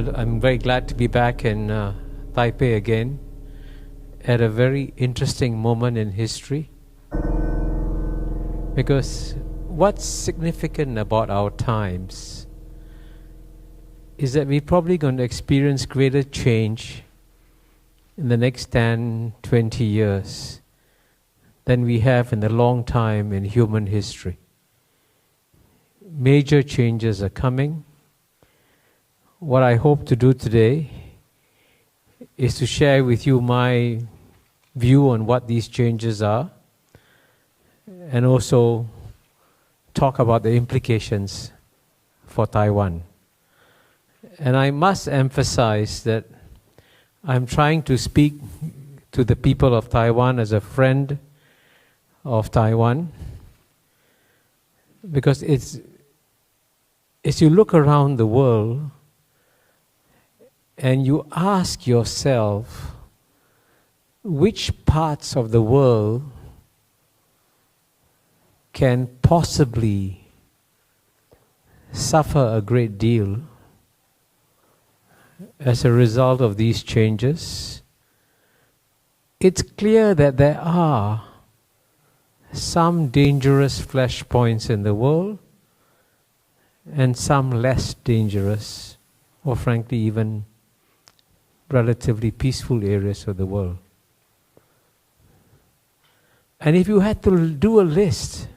I'm very glad to be back in Taipei again at a very interesting moment in history. Because what's significant about our times is that we're probably going to experience greater change in the next 10, 20 years than we have in a long time in human history. Major changes are coming. What I hope to do today is to share with you my view on what these changes are, and also talk about the implications for Taiwan. And I must emphasize that I'm trying to speak to the people of Taiwan as a friend of Taiwan, because as you look around the world and you ask yourself which parts of the world can possibly suffer a great deal as a result of these changes, it's clear that there are some dangerous flashpoints in the world and some less dangerous, or frankly even relatively peaceful areas of the world. And if you had to do a list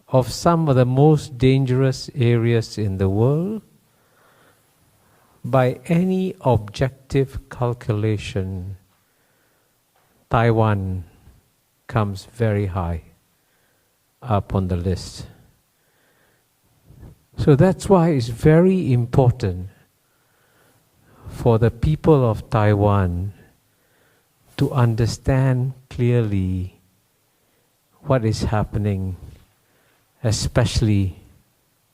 of some of the most dangerous areas in the world, by any objective calculation, Taiwan comes very high up on the list. So that's why it's very important for the people of Taiwan to understand clearly what is happening, especially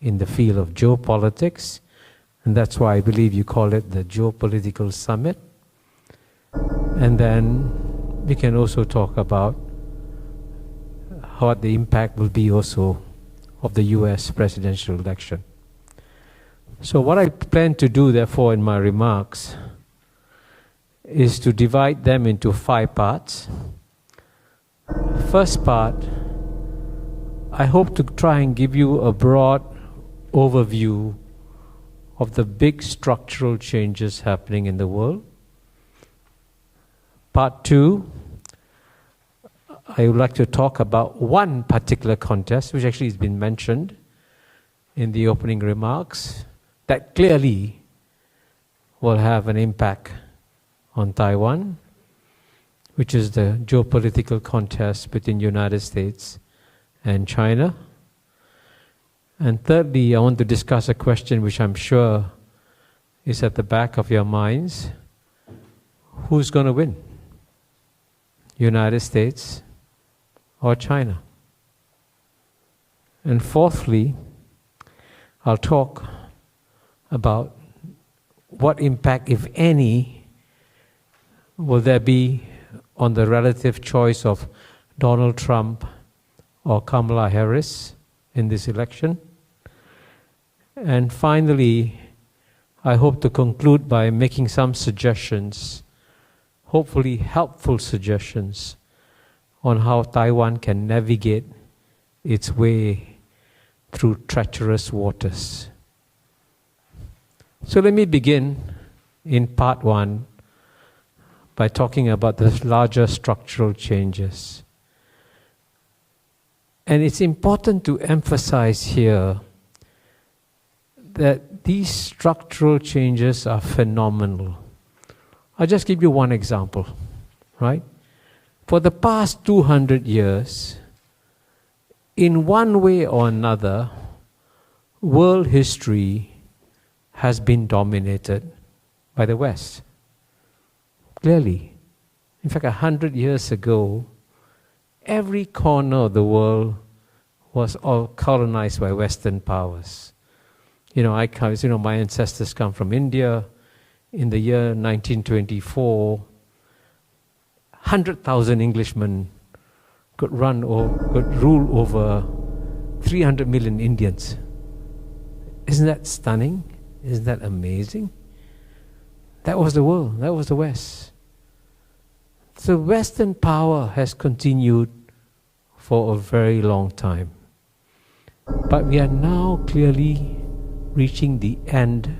in the field of geopolitics. And that's why I believe you call it the Geopolitical Summit. And then we can also talk about what the impact will be also of the US presidential election. So what I plan to do, therefore, in my remarks is to divide them into 5 parts. First part, I hope to try and give you a broad overview of the big structural changes happening in the world. Part 2, I would like to talk about one particular contest, which actually has been mentioned in the opening remarks, that clearly will have an impact on Taiwan, which is the geopolitical contest between the United States and China. And thirdly, I want to discuss a question which I'm sure is at the back of your minds. Who's going to win? United States or China? And fourthly, I'll talk about what impact, if any, will there be on the relative choice of Donald Trump or Kamala Harris in this election. And finally, I hope to conclude by making some suggestions, hopefully helpful suggestions, on how Taiwan can navigate its way through treacherous waters. So let me begin in part 1 by talking about the larger structural changes. And it's important to emphasize here that these structural changes are phenomenal. I'll just give you one example, right? For the past 200 years, in one way or another, world history has been dominated by the West. Clearly. In fact, 100 years ago, every corner of the world was all colonized by Western powers. My ancestors come from India. In the year 1924, 100,000 Englishmen could rule over 300 million Indians. Isn't that stunning? Isn't that amazing? That was the world, that was the West. So Western power has continued for a very long time. But we are now clearly reaching the end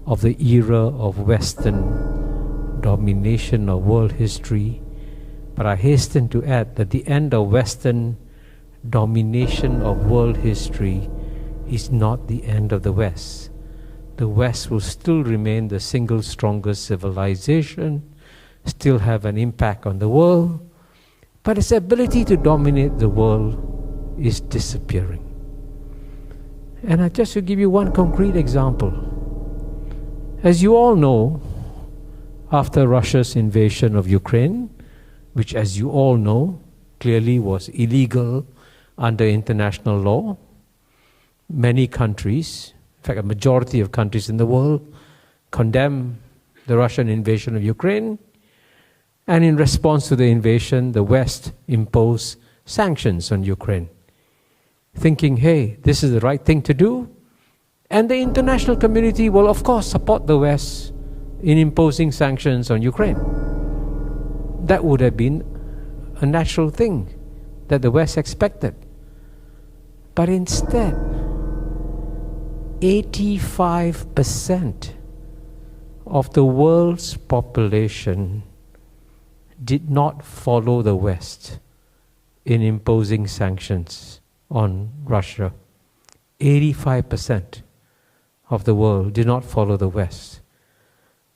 of the era of Western domination of world history. But I hasten to add that the end of Western domination of world history is not the end of the West. The West will still remain the single strongest civilization, still have an impact on the world, but its ability to dominate the world is disappearing. And I just to give you one concrete example. As you all know, after Russia's invasion of Ukraine, which as you all know, clearly was illegal under international law, many countries, in fact a majority of countries in the world, condemned the Russian invasion of Ukraine. And in response to the invasion, the West imposed sanctions on Ukraine, thinking, hey, this is the right thing to do. And the international community will, of course, support the West in imposing sanctions on Ukraine. That would have been a natural thing that the West expected. But instead, 85% of the world's population did not follow the West in imposing sanctions on Russia. 85% of the world did not follow the West.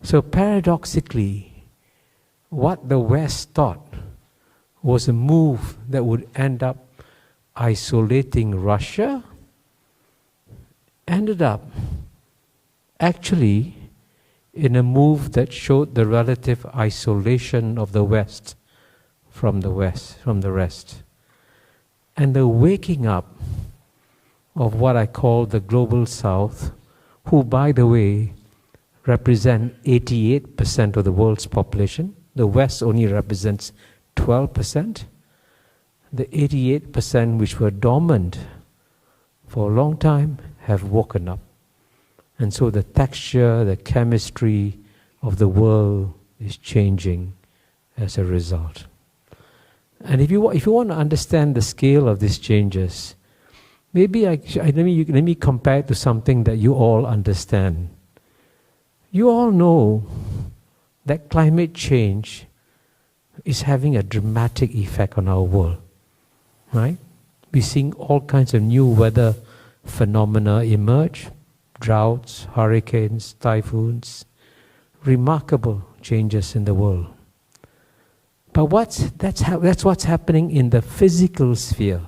So paradoxically, what the West thought was a move that would end up isolating Russia ended up actually in a move that showed the relative isolation of the West from the rest. And the waking up of what I call the global South, who, by the way, represent 88% of the world's population. The West only represents 12%. The 88% which were dormant for a long time have woken up. And so the texture, the chemistry of the world is changing as a result. And if you want to understand the scale of these changes, maybe let me compare it to something that you all understand. You all know that climate change is having a dramatic effect on our world, right? We're seeing all kinds of new weather phenomena emerge, droughts, hurricanes, typhoons, remarkable changes in the world. But that's what's happening in the physical sphere.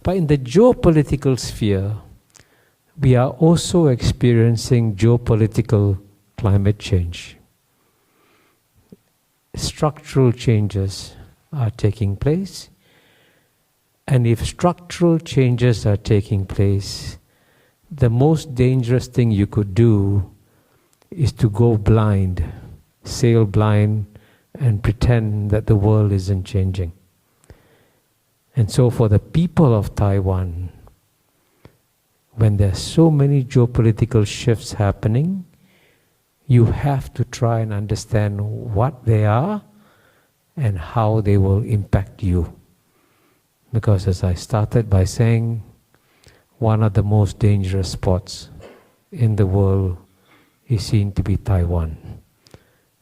But in the geopolitical sphere, we are also experiencing geopolitical climate change. Structural changes are taking place. And if structural changes are taking place, the most dangerous thing you could do is to go blind, sail blind, and pretend that the world isn't changing. And so for the people of Taiwan, when there are so many geopolitical shifts happening, you have to try and understand what they are and how they will impact you. Because as I started by saying, one of the most dangerous spots in the world is seen to be Taiwan.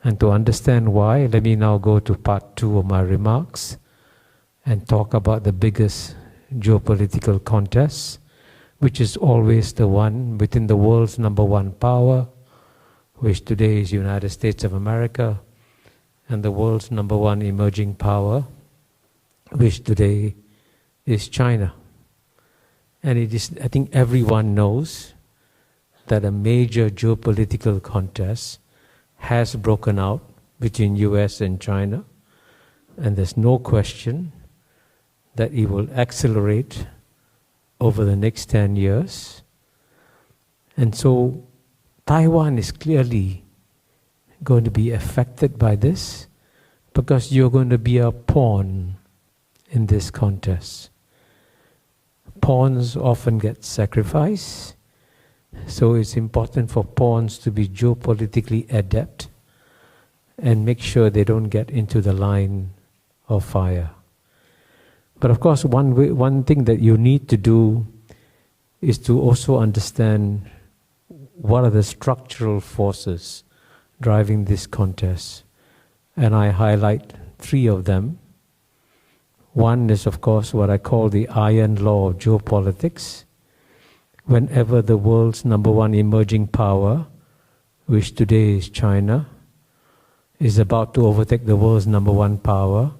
And to understand why, let me now go to part 2 of my remarks and talk about the biggest geopolitical contest, which is always the one within the world's number one power, which today is United States of America, and the world's number one emerging power, which today is China. And it is, I think everyone knows that a major geopolitical contest has broken out between US and China, and there's no question that it will accelerate over the next 10 years. And so Taiwan is clearly going to be affected by this because you're going to be a pawn in this contest. Pawns often get sacrificed So it's important for pawns to be geopolitically adept and make sure they don't get into the line of fire. But of course, one thing that you need to do is to also understand what are the structural forces driving this contest. And I highlight 3 of them. One is, of course, what I call the iron law of geopolitics. Whenever the world's #1 emerging power, which today is China, is about to overtake the world's #1 power,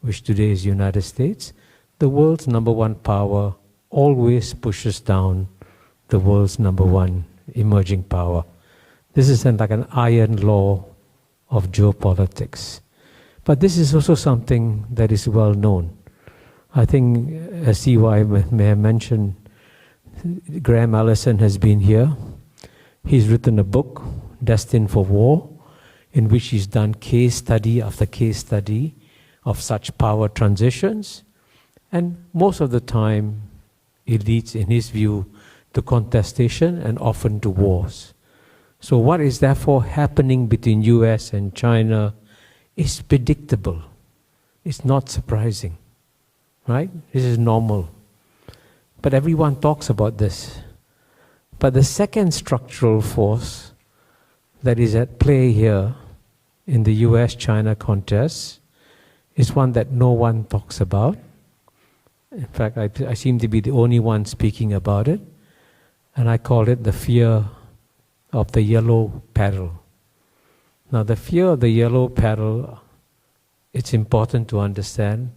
which today is United States, the world's #1 power always pushes down the world's #1 emerging power. This is like an iron law of geopolitics. But this is also something that is well known. I think, as CY may have mentioned, Graham Allison has been here. He's written a book, Destined for War, in which he's done case study after case study of such power transitions. And most of the time, it leads, in his view, to contestation and often to wars. So what is therefore happening between US and China is predictable. It's not surprising, right? This is normal. But everyone talks about this. But the second structural force that is at play here in the US-China contest is one that no one talks about. In fact, I seem to be the only one speaking about it. And I call it the fear of the yellow peril. Now, the fear of the yellow peril, it's important to understand,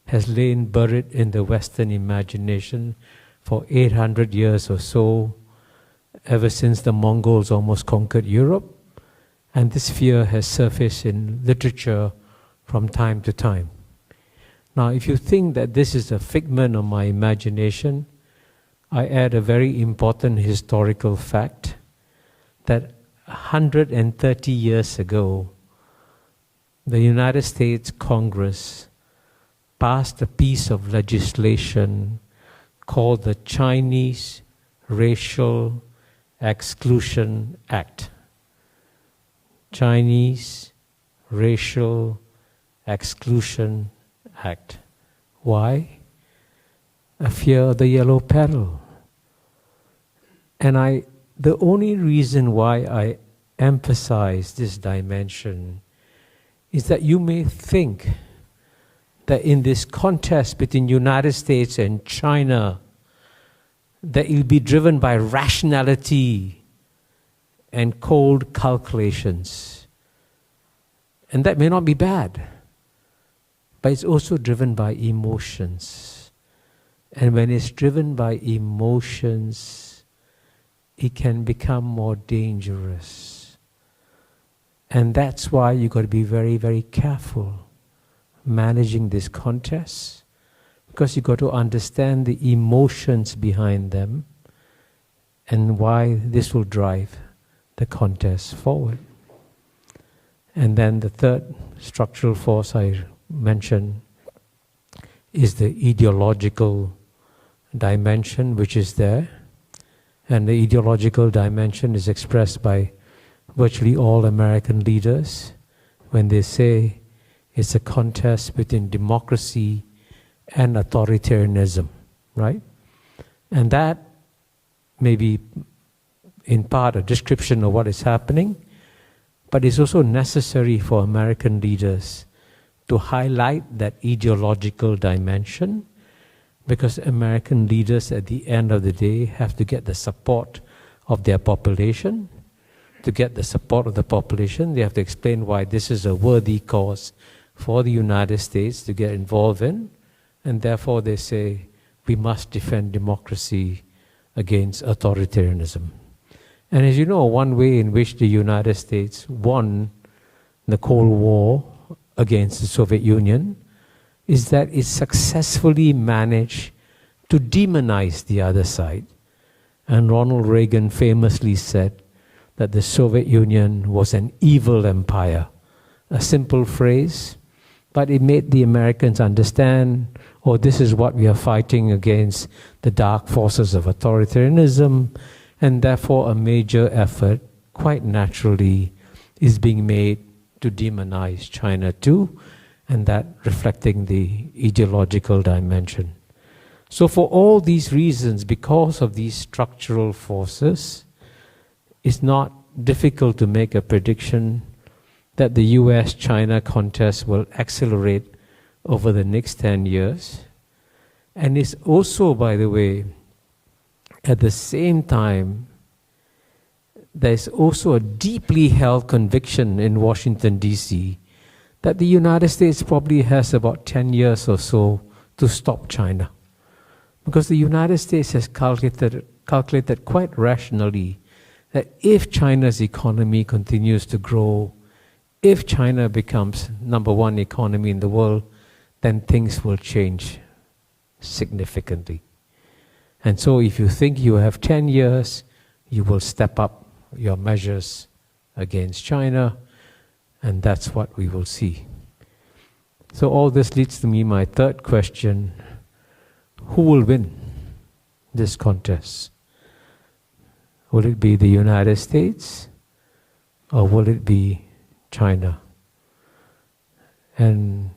has lain buried in the Western imagination for 800 years or so, ever since the Mongols almost conquered Europe. And this fear has surfaced in literature from time to time. Now, if you think that this is a figment of my imagination, I add a very important historical fact that 130 years ago, the United States Congress passed a piece of legislation called the Chinese Racial Exclusion Act. Chinese Racial Exclusion Act. Why? A fear of the yellow peril. And the only reason why I emphasize this dimension is that you may think that in this contest between United States and China, that it will be driven by rationality and cold calculations. And that may not be bad, but it's also driven by emotions. And when it's driven by emotions, it can become more dangerous. And that's why you've got to be very, very careful managing this contest, because you've got to understand the emotions behind them and why this will drive the contest forward. And then the third structural force I mentioned is the ideological dimension, which is there. And the ideological dimension is expressed by virtually all American leaders when they say it's a contest between democracy and authoritarianism, right? And that may be in part a description of what is happening, but it's also necessary for American leaders to highlight that ideological dimension, because American leaders at the end of the day have to get the support of their population. To get the support of the population, they have to explain why this is a worthy cause for the United States to get involved in, and therefore they say we must defend democracy against authoritarianism. And as you know, one way in which the United States won the Cold War against the Soviet Union is that it successfully managed to demonize the other side. And Ronald Reagan famously said that the Soviet Union was an evil empire. A simple phrase, but it made the Americans understand, oh, this is what we are fighting against, the dark forces of authoritarianism. And therefore a major effort, quite naturally, is being made to demonize China too, and that reflecting the ideological dimension. So for all these reasons, because of these structural forces, it's not difficult to make a prediction that the US-China contest will accelerate over the next 10 years. And it's also, by the way, at the same time, there's also a deeply held conviction in Washington, D.C., that the United States probably has about 10 years or so to stop China. Because the United States has calculated quite rationally that if China's economy continues to grow, if China becomes number one economy in the world, then things will change significantly. And so if you think you have 10 years, you will step up your measures against China, and that's what we will see. So all this leads to me, my third question: who will win this contest? Will it be the United States, or will it be China? And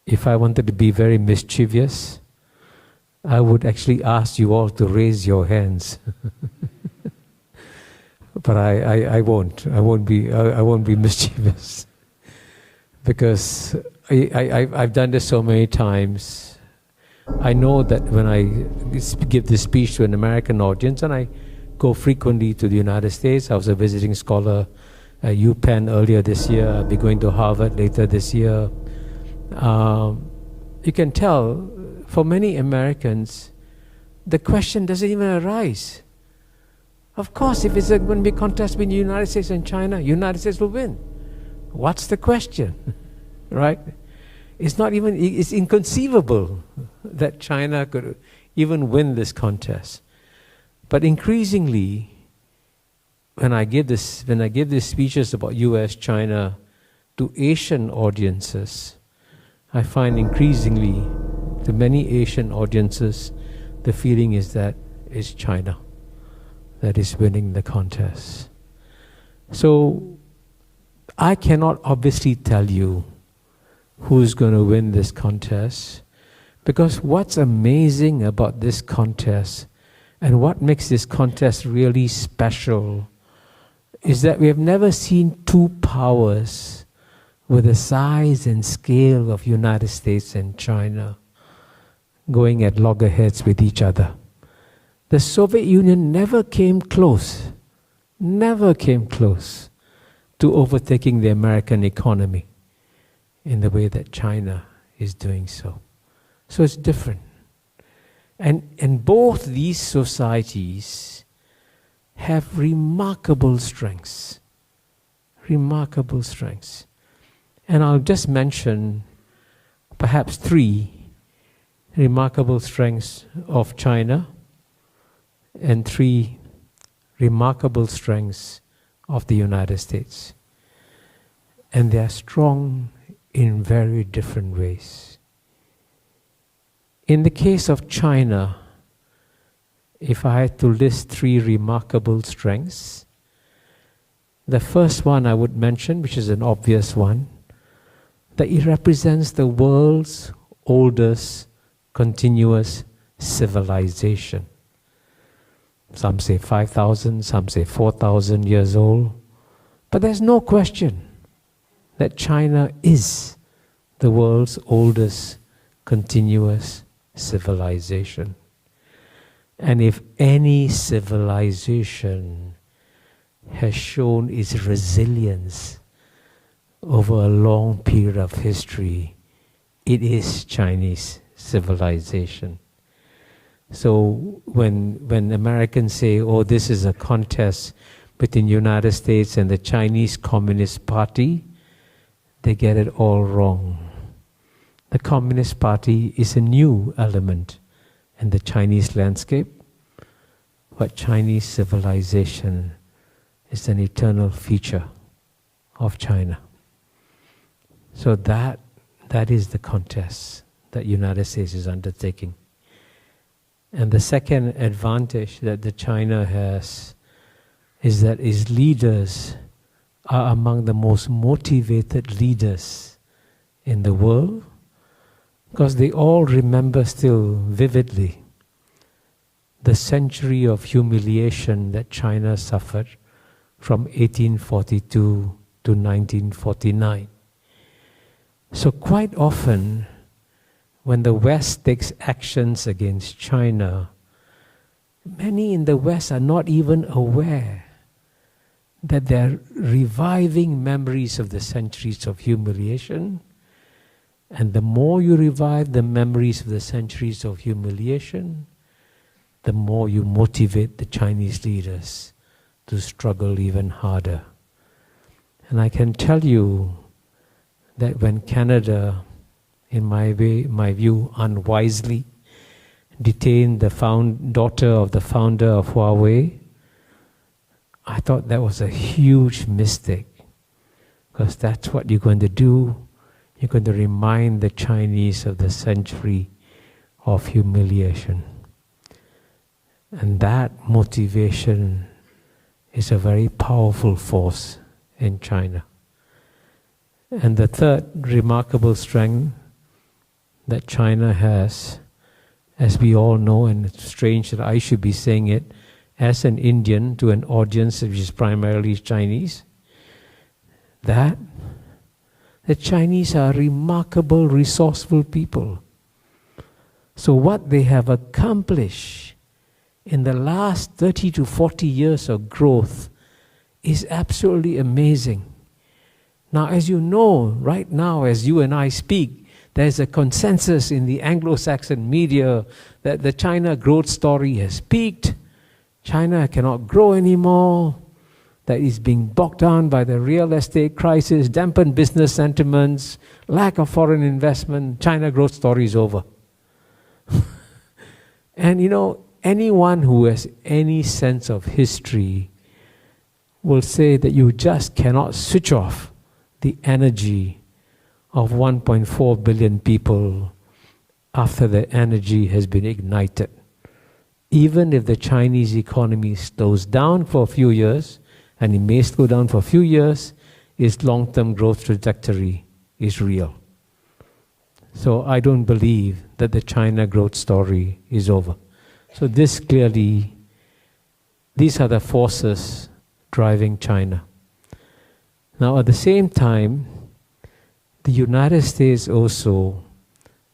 if I wanted to be very mischievous, I would actually ask you all to raise your hands. But I won't. I won't be mischievous, because I've done this so many times. I know that when I give this speech to an American audience, and I go frequently to the United States. I was a visiting scholar at UPenn earlier this year. I'll be going to Harvard later this year. You can tell, for many Americans, the question doesn't even arise. Of course, if it's going to be a contest between the United States and China, United States will win. What's the question? Right? It's inconceivable that China could even win this contest. But increasingly, when I give these speeches about US-China to Asian audiences, I find increasingly, to many Asian audiences, the feeling is that it's China that is winning the contest. So I cannot obviously tell you who's going to win this contest, because what's amazing about this contest and what makes this contest really special is that we have never seen two powers with the size and scale of United States and China going at loggerheads with each other. The Soviet Union never came close to overtaking the American economy in the way that China is doing so. So it's different. And both these societies have remarkable strengths. Remarkable strengths. And I'll just mention perhaps 3 remarkable strengths of China and 3 remarkable strengths of the United States. And they are strong in very different ways. In the case of China, if I had to list 3 remarkable strengths, the first one I would mention, which is an obvious one, that it represents the world's oldest continuous civilization. Some say 5,000, some say 4,000 years old. But there's no question that China is the world's oldest continuous civilization. And if any civilization has shown its resilience over a long period of history, it is Chinese civilization. So when Americans say, oh, this is a contest between the United States and the Chinese Communist Party, they get it all wrong. The Communist Party is a new element in the Chinese landscape, but Chinese civilization is an eternal feature of China. So that is the contest that the United States is undertaking. And the second advantage that the China has is that its leaders are among the most motivated leaders in the world, because they all remember still vividly the century of humiliation that China suffered from 1842 to 1949. So quite often, when the West takes actions against China, many in the West are not even aware that they're reviving memories of the centuries of humiliation. And the more you revive the memories of the centuries of humiliation, the more you motivate the Chinese leaders to struggle even harder. And I can tell you that when Canada, in my view, unwisely detained the daughter of the founder of Huawei, I thought that was a huge mistake, because that's what you're going to do. You're going to remind the Chinese of the century of humiliation. And that motivation is a very powerful force in China. And the third remarkable strength that China has, as we all know, and it's strange that I should be saying it as an Indian to an audience which is primarily Chinese, that the Chinese are remarkable, resourceful people. So what they have accomplished in the last 30 to 40 years of growth is absolutely amazing. Now, as you know, right now, as you and I speak, there's a consensus in the Anglo-Saxon media that the China growth story has peaked. China cannot grow anymore, that is being bogged down by the real estate crisis, dampened business sentiments, lack of foreign investment. China growth story is over. And you know, anyone who has any sense of history will say that you just cannot switch off the energy of 1.4 billion people after the energy has been ignited. Even if the Chinese economy slows down for a few years, and it may slow down for a few years, its long-term growth trajectory is real. So I don't believe that the China growth story is over. So these are the forces driving China. Now at the same time, the United States also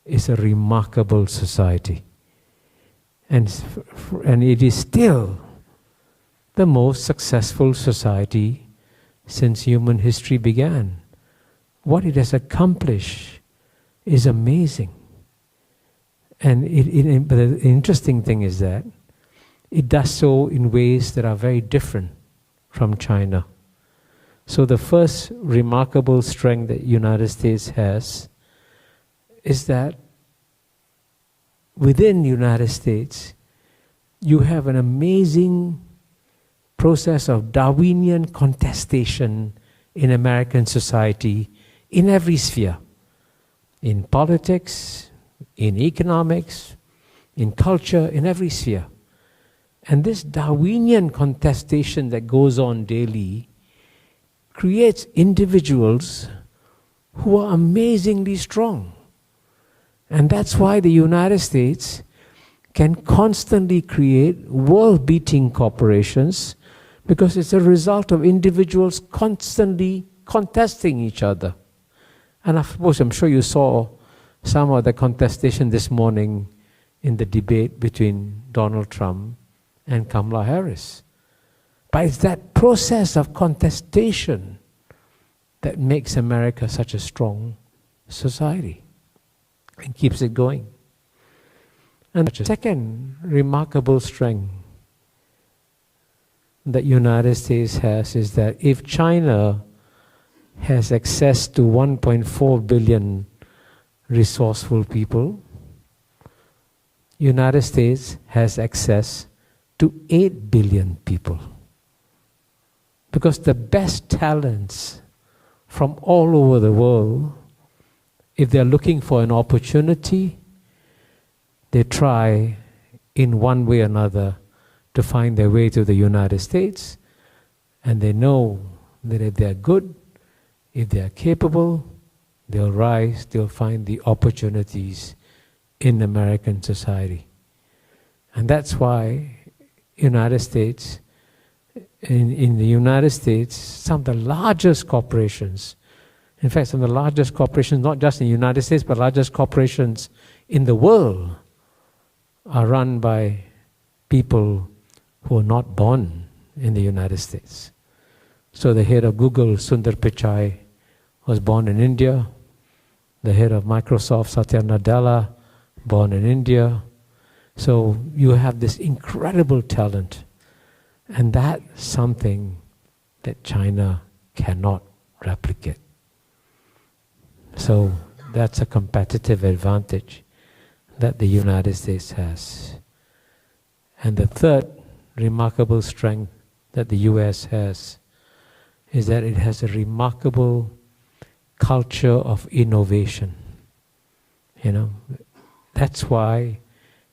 is a remarkable society. And it is still the most successful society since human history began. What it has accomplished is amazing. And but the interesting thing is that it does so in ways that are very different from China. So the first remarkable strength that the United States has is that within the United States, you have an amazing process of Darwinian contestation in American society in every sphere. In politics, in economics, in culture, in every sphere. And this Darwinian contestation that goes on daily creates individuals who are amazingly strong. And that's why the United States can constantly create world-beating corporations, because it's a result of individuals constantly contesting each other. And I'm sure you saw some of the contestation this morning in the debate between Donald Trump and Kamala Harris. But it's that process of contestation that makes America such a strong society and keeps it going. And the second remarkable strength that United States has is that if China has access to 1.4 billion resourceful people, United States has access to 8 billion people. Because the best talents from all over the world, if they're looking for an opportunity, they try in one way or another to find their way to the United States, and they know that if they are good, if they are capable, they'll rise, they'll find the opportunities in American society. And that's why United States, in the United States, some of the largest corporations, in fact, some of the largest corporations, not just in the United States, but largest corporations in the world, are run by people who are not born in the United States. So the head of Google, Sundar Pichai, was born in India. The head of Microsoft, Satya Nadella, born in India. So you have this incredible talent. And that's something that China cannot replicate. So that's a competitive advantage that the United States has. And the third remarkable strength that the US has is that it has a remarkable culture of innovation. That's why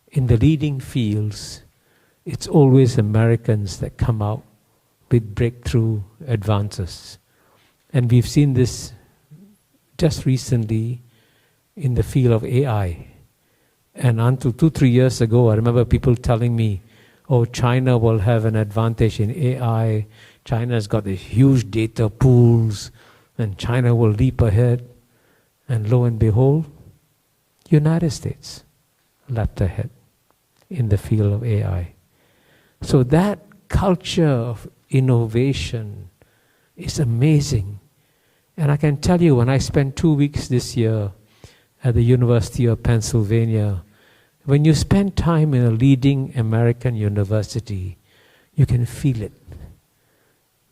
in the leading fields, it's always Americans that come out with breakthrough advances. And we've seen this just recently in the field of AI. And until 2-3 years ago, I remember people telling me, oh, China will have an advantage in AI. China's got these huge data pools, and China will leap ahead. And lo and behold, United States leapt ahead in the field of AI. So that culture of innovation is amazing. And I can tell you, when I spent 2 weeks this year at the University of Pennsylvania, when you spend time in a leading American university, you can feel it.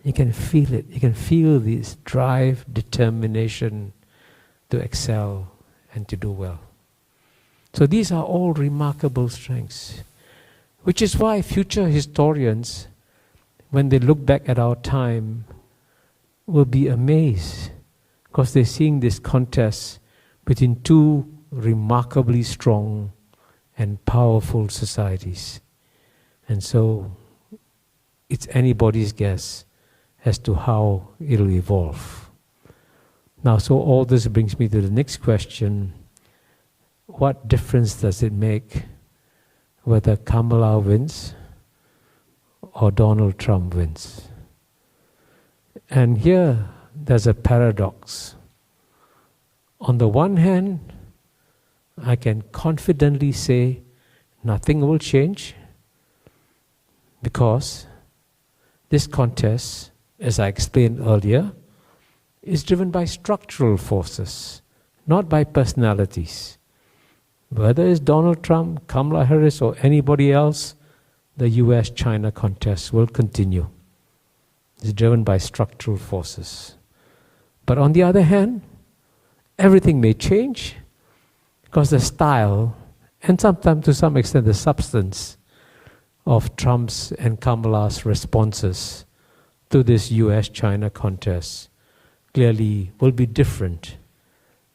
You can feel it. You can feel this drive, determination to excel and to do well. So these are all remarkable strengths, which is why future historians, when they look back at our time, will be amazed, because they're seeing this contest between two remarkably strong and powerful societies. And so it's anybody's guess as to how it'll evolve. Now, so all this brings me to the next question. What difference does it make whether Kamala wins or Donald Trump wins? And here there's a paradox. On the one hand, I can confidently say nothing will change, because this contest, as I explained earlier, is driven by structural forces, not by personalities. Whether it's Donald Trump, Kamala Harris, or anybody else, the US-China contest will continue. It's driven by structural forces. But on the other hand, everything may change, because the style, and sometimes to some extent the substance, of Trump's and Kamala's responses to this US-China contest clearly will be different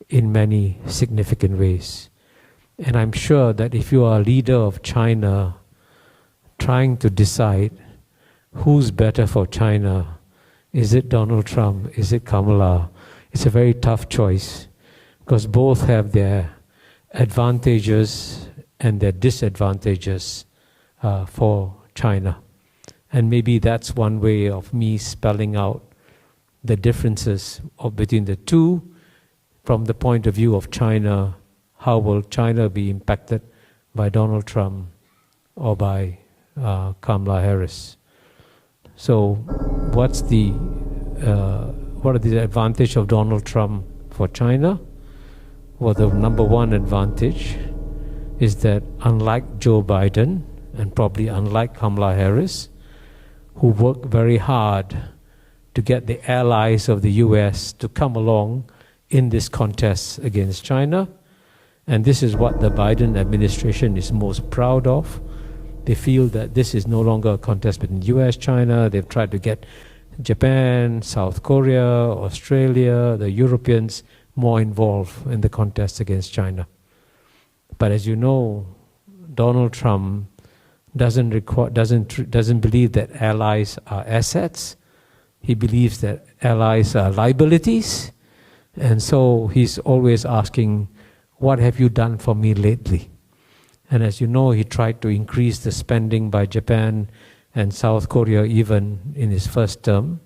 in many significant ways. And I'm sure that if you are a leader of China trying to decide who's better for China, is it Donald Trump, is it Kamala, it's a very tough choice, because both have their advantages and their disadvantages for China. And maybe that's one way of me spelling out the differences between the two from the point of view of China. How will China be impacted by Donald Trump or by Kamala Harris? So what are the advantages of Donald Trump for China? Well, the number one advantage is that unlike Joe Biden, and probably unlike Kamala Harris, who worked very hard to get the allies of the US to come along in this contest against China, and this is what the Biden administration is most proud of. They feel that this is no longer a contest between US, China. They've tried to get Japan, South Korea, Australia, the Europeans more involved in the contest against China. But as you know, Donald Trump doesn't believe that allies are assets. He believes that allies are liabilities. And so he's always asking, what have you done for me lately? And as you know, he tried to increase the spending by Japan and South Korea even in his first term.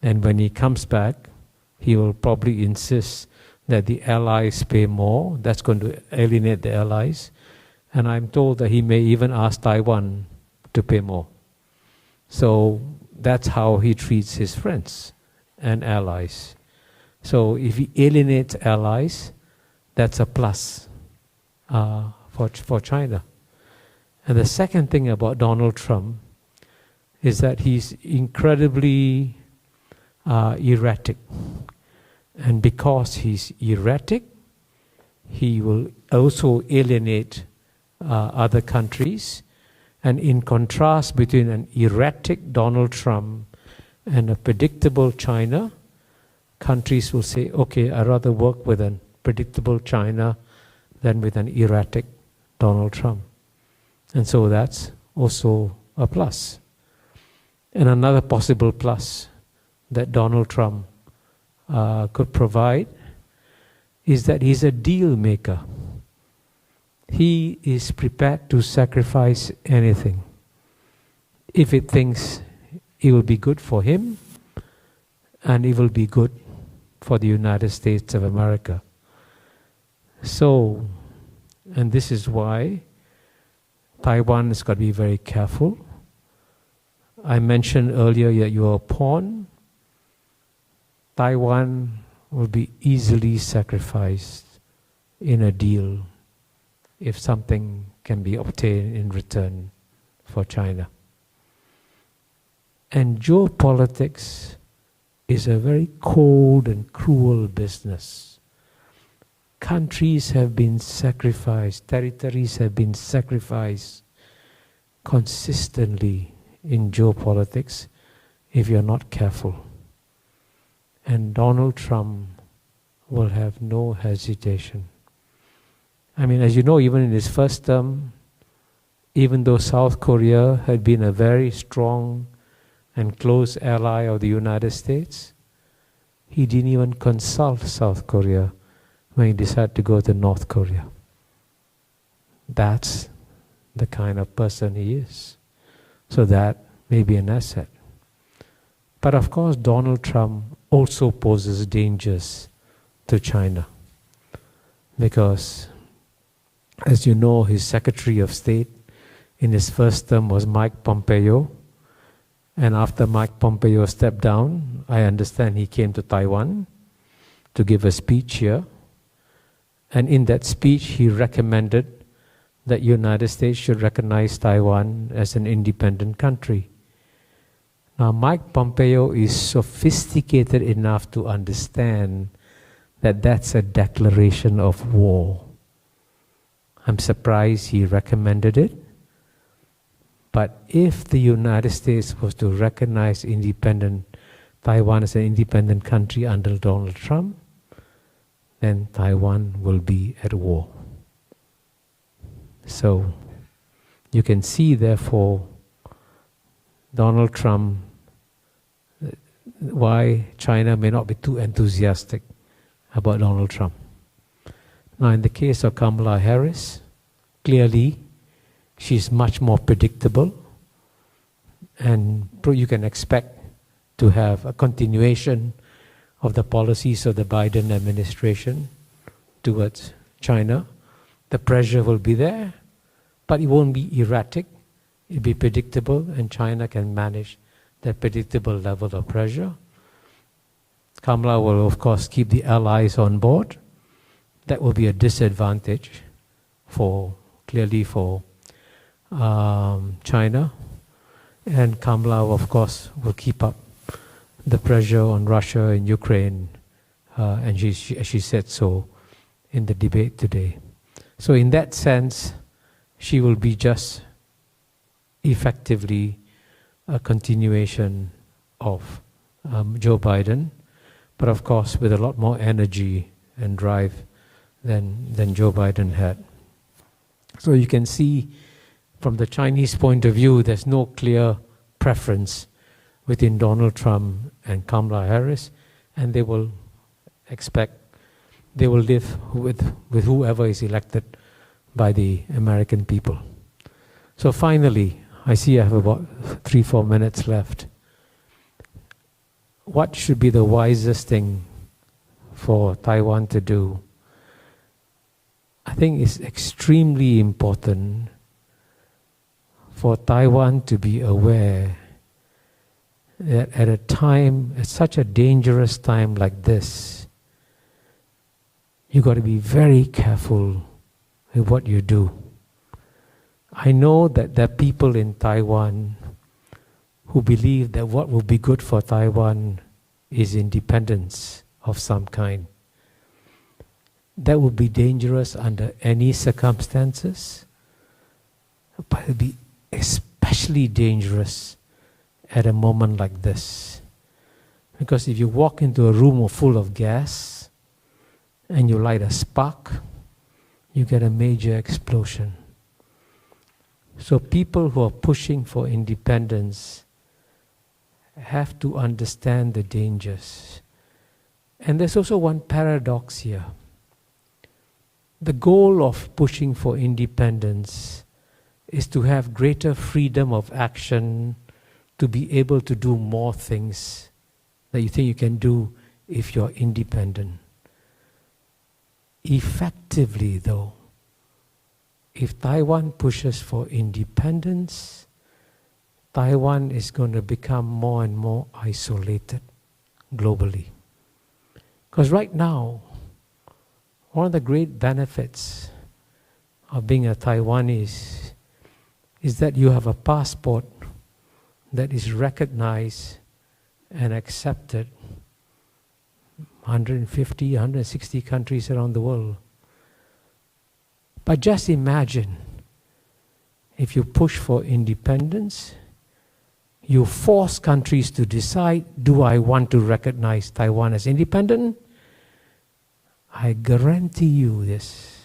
And when he comes back, he will probably insist that the allies pay more. That's going to alienate the allies. And I'm told that he may even ask Taiwan to pay more. So that's how he treats his friends and allies. So if he alienates allies, that's a plus for China. And the second thing about Donald Trump is that he's incredibly erratic. And because he's erratic, he will also alienate other countries. And in contrast between an erratic Donald Trump and a predictable China, countries will say, okay, I'd rather work with a predictable China than with an erratic Donald Trump. And so that's also a plus. And another possible plus that Donald Trump could provide is that he's a deal maker. He is prepared to sacrifice anything if it thinks it will be good for him and it will be good for the United States of America. So, and this is why Taiwan has got to be very careful. I mentioned earlier that you're a pawn. Taiwan will be easily sacrificed in a deal if something can be obtained in return for China. And geopolitics is a very cold and cruel business. Countries have been sacrificed, territories have been sacrificed consistently in geopolitics if you're not careful. And Donald Trump will have no hesitation. I mean, as you know, even in his first term, even though South Korea had been a very strong and close ally of the United States, he didn't even consult South Korea when he decided to go to North Korea. That's the kind of person he is. So that may be an asset. But of course, Donald Trump also poses dangers to China. Because, as you know, his Secretary of State in his first term was Mike Pompeo. And after Mike Pompeo stepped down, I understand he came to Taiwan to give a speech here. And in that speech, he recommended that United States should recognize Taiwan as an independent country. Now, Mike Pompeo is sophisticated enough to understand that that's a declaration of war. I'm surprised he recommended it. But if the United States was to recognize Taiwan as an independent country under Donald Trump, then Taiwan will be at war. So you can see, therefore, Donald Trump, why China may not be too enthusiastic about Donald Trump. Now, in the case of Kamala Harris, clearly she's much more predictable, and you can expect to have a continuation of the policies of the Biden administration towards China. The pressure will be there, but it won't be erratic. It'll be predictable, and China can manage that predictable level of pressure. Kamala will, of course, keep the allies on board. That will be a disadvantage clearly for China. And Kamala, of course, will keep up the pressure on Russia and Ukraine, and she said so in the debate today. So in that sense, she will be just effectively a continuation of Joe Biden, but of course with a lot more energy and drive than Joe Biden had. So you can see from the Chinese point of view, there's no clear preference within Donald Trump and Kamala Harris, and they will live with whoever is elected by the American people. So finally, I see I have about 3-4 minutes left. What should be the wisest thing for Taiwan to do? I think it's extremely important for Taiwan to be aware that at such a dangerous time like this, you've got to be very careful with what you do. I know that there are people in Taiwan who believe that what will be good for Taiwan is independence of some kind. That would be dangerous under any circumstances, but it would be especially dangerous at a moment like this. Because if you walk into a room full of gas and you light a spark, you get a major explosion. So people who are pushing for independence have to understand the dangers. And there's also one paradox here. The goal of pushing for independence is to have greater freedom of action, to be able to do more things that you think you can do if you're independent. Effectively, though, if Taiwan pushes for independence, Taiwan is going to become more and more isolated globally. Because right now, one of the great benefits of being a Taiwanese is that you have a passport that is recognized and accepted 150, 160 countries around the world. But just imagine if you push for independence, you force countries to decide, do I want to recognize Taiwan as independent? I guarantee you this.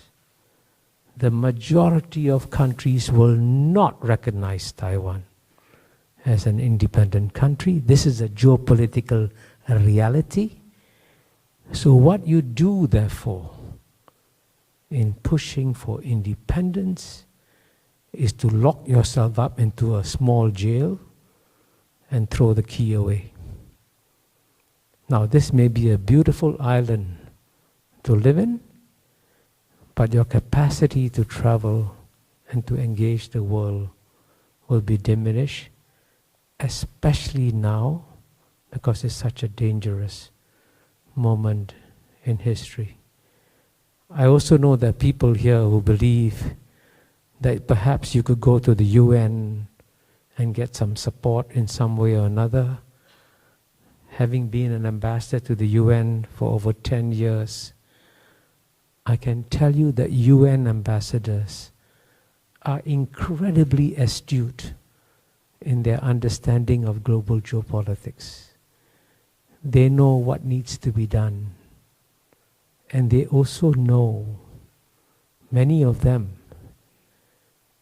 The majority of countries will not recognize Taiwan as an independent country. This is a geopolitical reality. So what you do, therefore, in pushing for independence is to lock yourself up into a small jail and throw the key away. Now, this may be a beautiful island to live in, but your capacity to travel and to engage the world will be diminished, especially now, because it's such a dangerous moment in history. I also know that people here who believe that perhaps you could go to the UN and get some support in some way or another. Having been an ambassador to the UN for over 10 years, I can tell you that UN ambassadors are incredibly astute in their understanding of global geopolitics. They know what needs to be done. And they also know, many of them,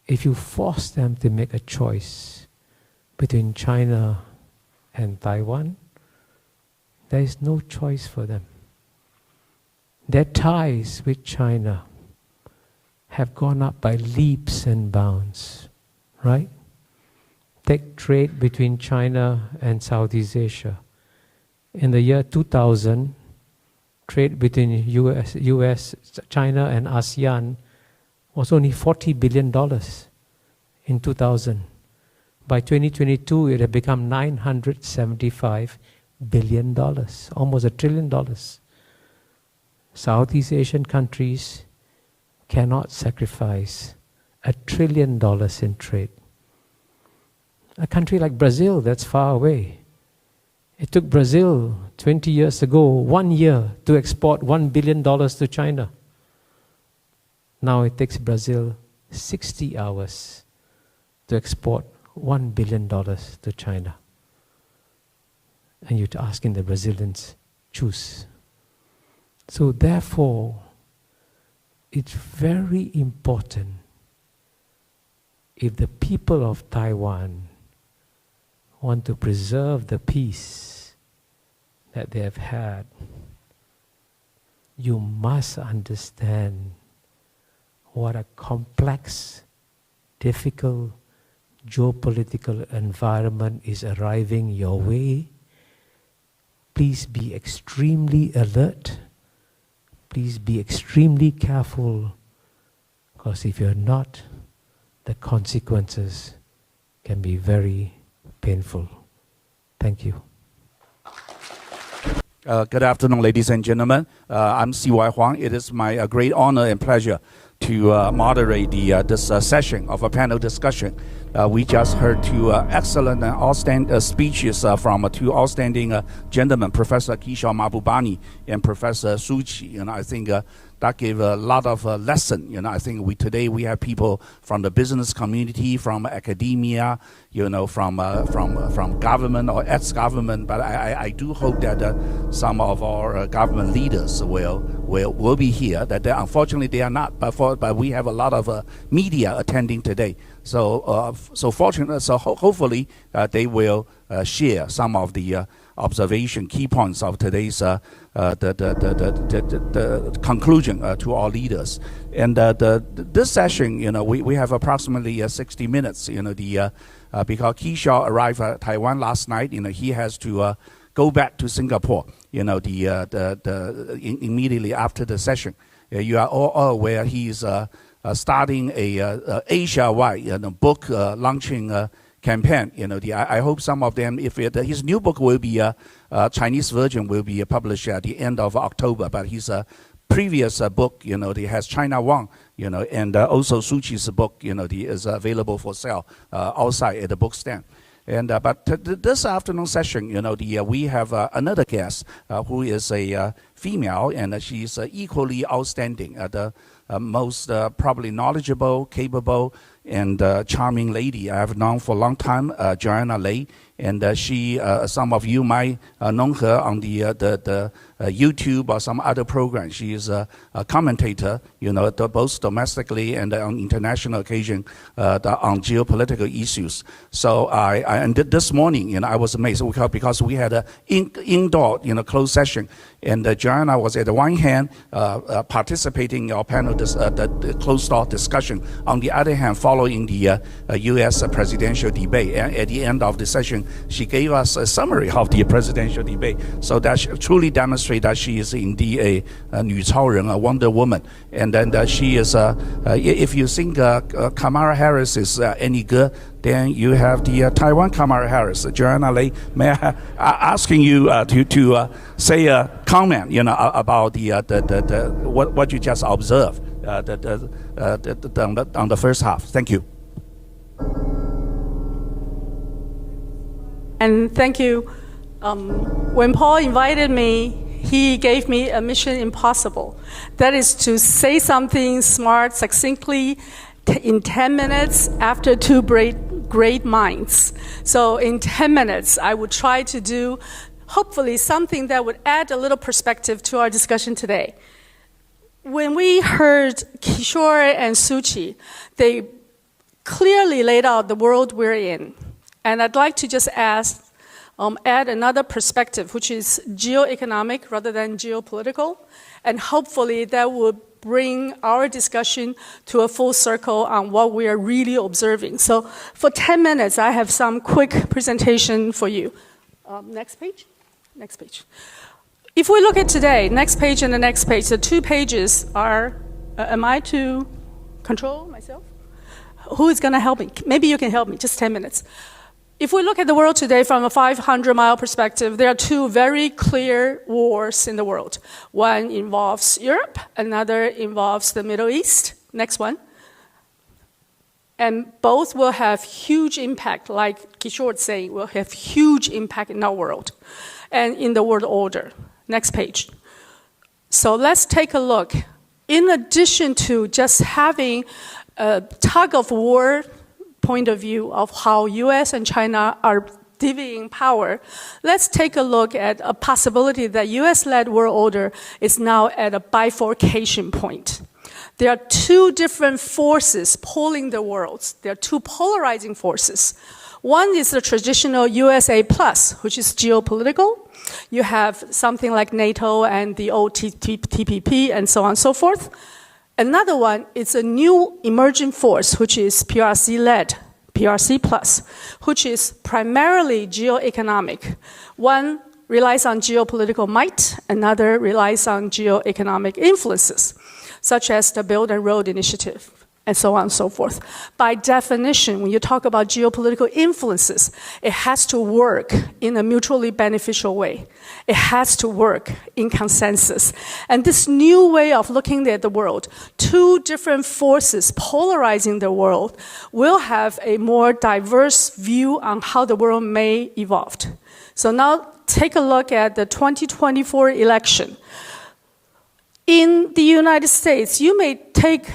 if you force them to make a choice between China and Taiwan, there is no choice for them. Their ties with China have gone up by leaps and bounds, right? Take trade between China and Southeast Asia. In the year 2000, trade between US, China and ASEAN was only $40 billion in 2000. By 2022, it had become $975 billion, almost $1 trillion. Southeast Asian countries cannot sacrifice $1 trillion in trade. A country like Brazil, that's far away. It took Brazil 20 years ago, 1 year, to export $1 billion to China. Now it takes Brazil 60 hours to export $1 billion to China. And you're asking the Brazilians, choose. So therefore, it's very important if the people of Taiwan want to preserve the peace that they have had, you must understand what a complex, difficult geopolitical environment is arriving your way. Please be extremely alert. Please be extremely careful, because if you're not, the consequences can be very painful. Thank you. Good afternoon, ladies and gentlemen. I'm C.Y. Huang. It is my great honor and pleasure to moderate this session of a panel discussion. We just heard two excellent and outstanding speeches from two outstanding gentlemen, Professor Kishore Mahbubani and Professor Su Qi. I think that gave a lot of lesson. I think today we have people from the business community, from academia, from government or ex-government. But I do hope that some of our government leaders will be here. That unfortunately they are not, but we have a lot of media attending today. So hopefully they will share some of the observation key points of today's the conclusion to our leaders. And this session, we have approximately 60 minutes. Because Kishore arrived at Taiwan last night, he has to go back to Singapore. Immediately after the session, you are all aware he's starting a Asia-wide book launching campaign. I hope some of them, if his new book will be Chinese version will be published at the end of October, but his previous book, he has China Wang, and also Su Qi's book, is available for sale outside at the book stand. And but this afternoon session, we have another guest who is a female, and she's equally outstanding, the most probably knowledgeable, capable, and charming lady I have known for a long time, Joanna Lei. And she, some of you might know her on the YouTube or some other program. She is a commentator, both domestically and on international occasion on geopolitical issues. So and this morning, I was amazed because we had an indoor, closed session, and Joanna was at the one hand participating in our panel, the closed-door discussion. On the other hand, following the U.S. presidential debate, and at the end of the session, she gave us a summary of the presidential debate. So that truly demonstrates that she is indeed a 女超人, a Wonder Woman. And then she is, if you think Kamala Harris is any good, then you have the Taiwan Kamala Harris. Joanna Lei, may I asking you to say a comment, about what you just observed on the first half. Thank you. And thank you. When Paul invited me, he gave me a mission impossible. That is to say something smart, succinctly, in 10 minutes after two great minds. So in 10 minutes, I would try to do, hopefully, something that would add a little perspective to our discussion today. When we heard Kishore and Su Qi, they clearly laid out the world we're in. And I'd like to just add another perspective, which is geoeconomic rather than geopolitical. And hopefully that will bring our discussion to a full circle on what we are really observing. So for 10 minutes, I have some quick presentation for you. Next page. Next page. If we look at today, next page and the next page, the 2 pages are, am I to control myself? Who is going to help me? Maybe you can help me, just 10 minutes. If we look at the world today from a 500-mile perspective, there are 2 very clear wars in the world. One involves Europe, another involves the Middle East. Next one. And both will have huge impact, like Kishore was saying, will have huge impact in our world and in the world order. Next page. So let's take a look. In addition to just having a tug of war point of view of how US and China are divvying power, let's take a look at a possibility that US-led world order is now at a bifurcation point. there are two different forces pulling the world. There are two polarizing forces. One is the traditional USA plus, which is geopolitical. You have something like NATO and the old TPP and so on and so forth. Another one is a new emerging force, which is PRC-led, PRC plus, which is primarily geoeconomic. One relies on geopolitical might, another relies on geoeconomic influences, such as the Belt and Road Initiative, and so on and so forth. By definition, when you talk about geopolitical influences, it has to work in a mutually beneficial way. It has to work in consensus. And this new way of looking at the world, two different forces polarizing the world, will have a more diverse view on how the world may evolve. So now take a look at the 2024 election. In the United States, you may take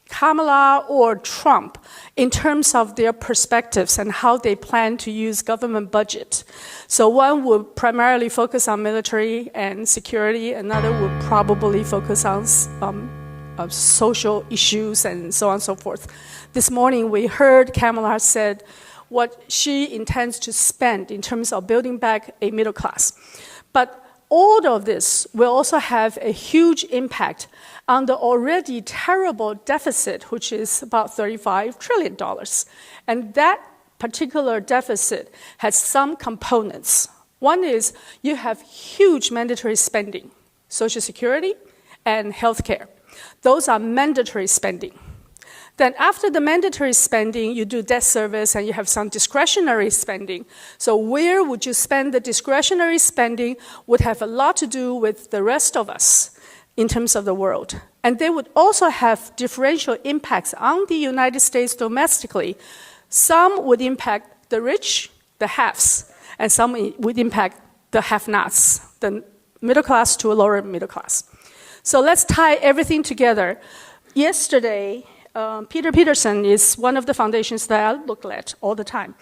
Kamala or Trump in terms of their perspectives and how they plan to use government budget. So one would primarily focus on military and security, another would probably focus on social issues and so on and so forth. This morning we heard Kamala said what she intends to spend in terms of building back a middle class. But all of this will also have a huge impact on the already terrible deficit, which is about $35 trillion. And that particular deficit has some components. One is you have huge mandatory spending, Social Security and healthcare. Those are mandatory spending. Then after the mandatory spending, you do debt service and you have some discretionary spending. So where would you spend the discretionary spending would have a lot to do with the rest of us in terms of the world. And they would also have differential impacts on the United States domestically. Some would impact the rich, the haves, and some would impact the have-nots, the middle class to a lower middle class. So let's tie everything together. Yesterday, Peter Peterson is one of the foundations that I look at all the time.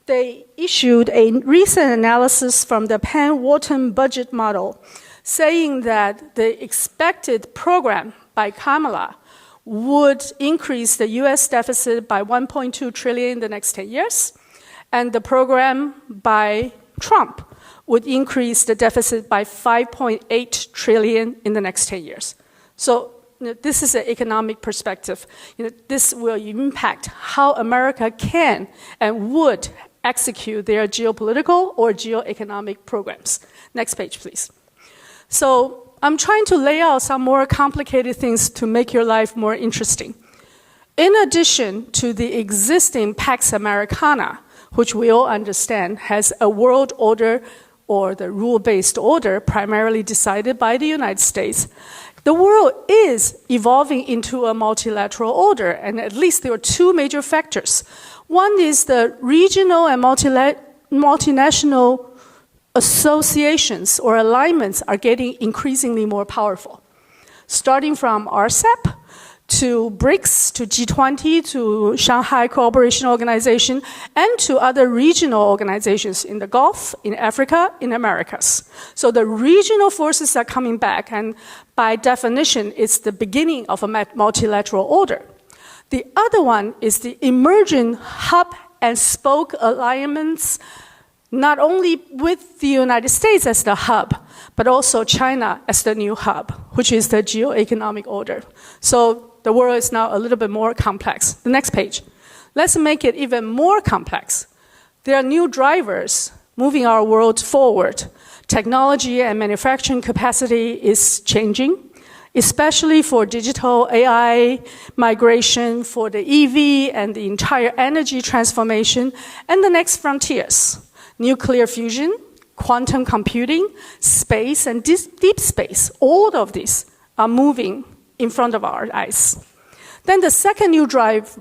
They issued a recent analysis from the Penn-Wharton budget model saying that the expected program by Kamala would increase the U.S. deficit by $1.2 trillion in the next 10 years, and the program by Trump would increase the deficit by $5.8 trillion in the next 10 years. So this is an economic perspective. This will impact how America can and would execute their geopolitical or geoeconomic programs. Next page, please. So I'm trying to lay out some more complicated things to make your life more interesting. In addition to the existing Pax Americana, which we all understand has a world order or the rule-based order primarily decided by the United States, the world is evolving into a multilateral order, and at least there are two major factors. One is the regional and multinational associations or alignments are getting increasingly more powerful. Starting from RCEP to BRICS, to G20, to Shanghai Cooperation Organization, and to other regional organizations in the Gulf, in Africa, in Americas. So the regional forces are coming back, and by definition, it's the beginning of a multilateral order. The other one is the emerging hub and spoke alignments, not only with the United States as the hub, but also China as the new hub, which is the geoeconomic order. So the world is now a little bit more complex. The next page. Let's make it even more complex. There are new drivers moving our world forward. Technology and manufacturing capacity is changing, especially for digital AI migration, for the EV and the entire energy transformation, and the next frontiers. Nuclear fusion, quantum computing, space, and deep space. All of these are moving in front of our eyes. Then the second new drive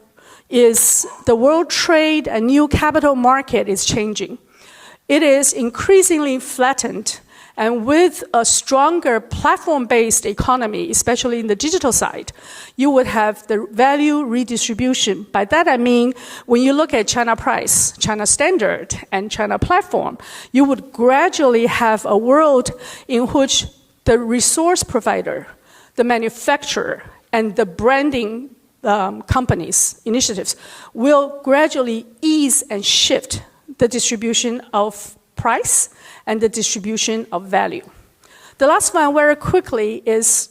is the world trade and new capital market is changing. It is increasingly flattened, and with a stronger platform-based economy, especially in the digital side, you would have the value redistribution. By that I mean, when you look at China price, China standard, and China platform, you would gradually have a world in which the resource provider, the manufacturer, and the branding companies' initiatives will gradually ease and shift the distribution of price and the distribution of value. The last one, very quickly, is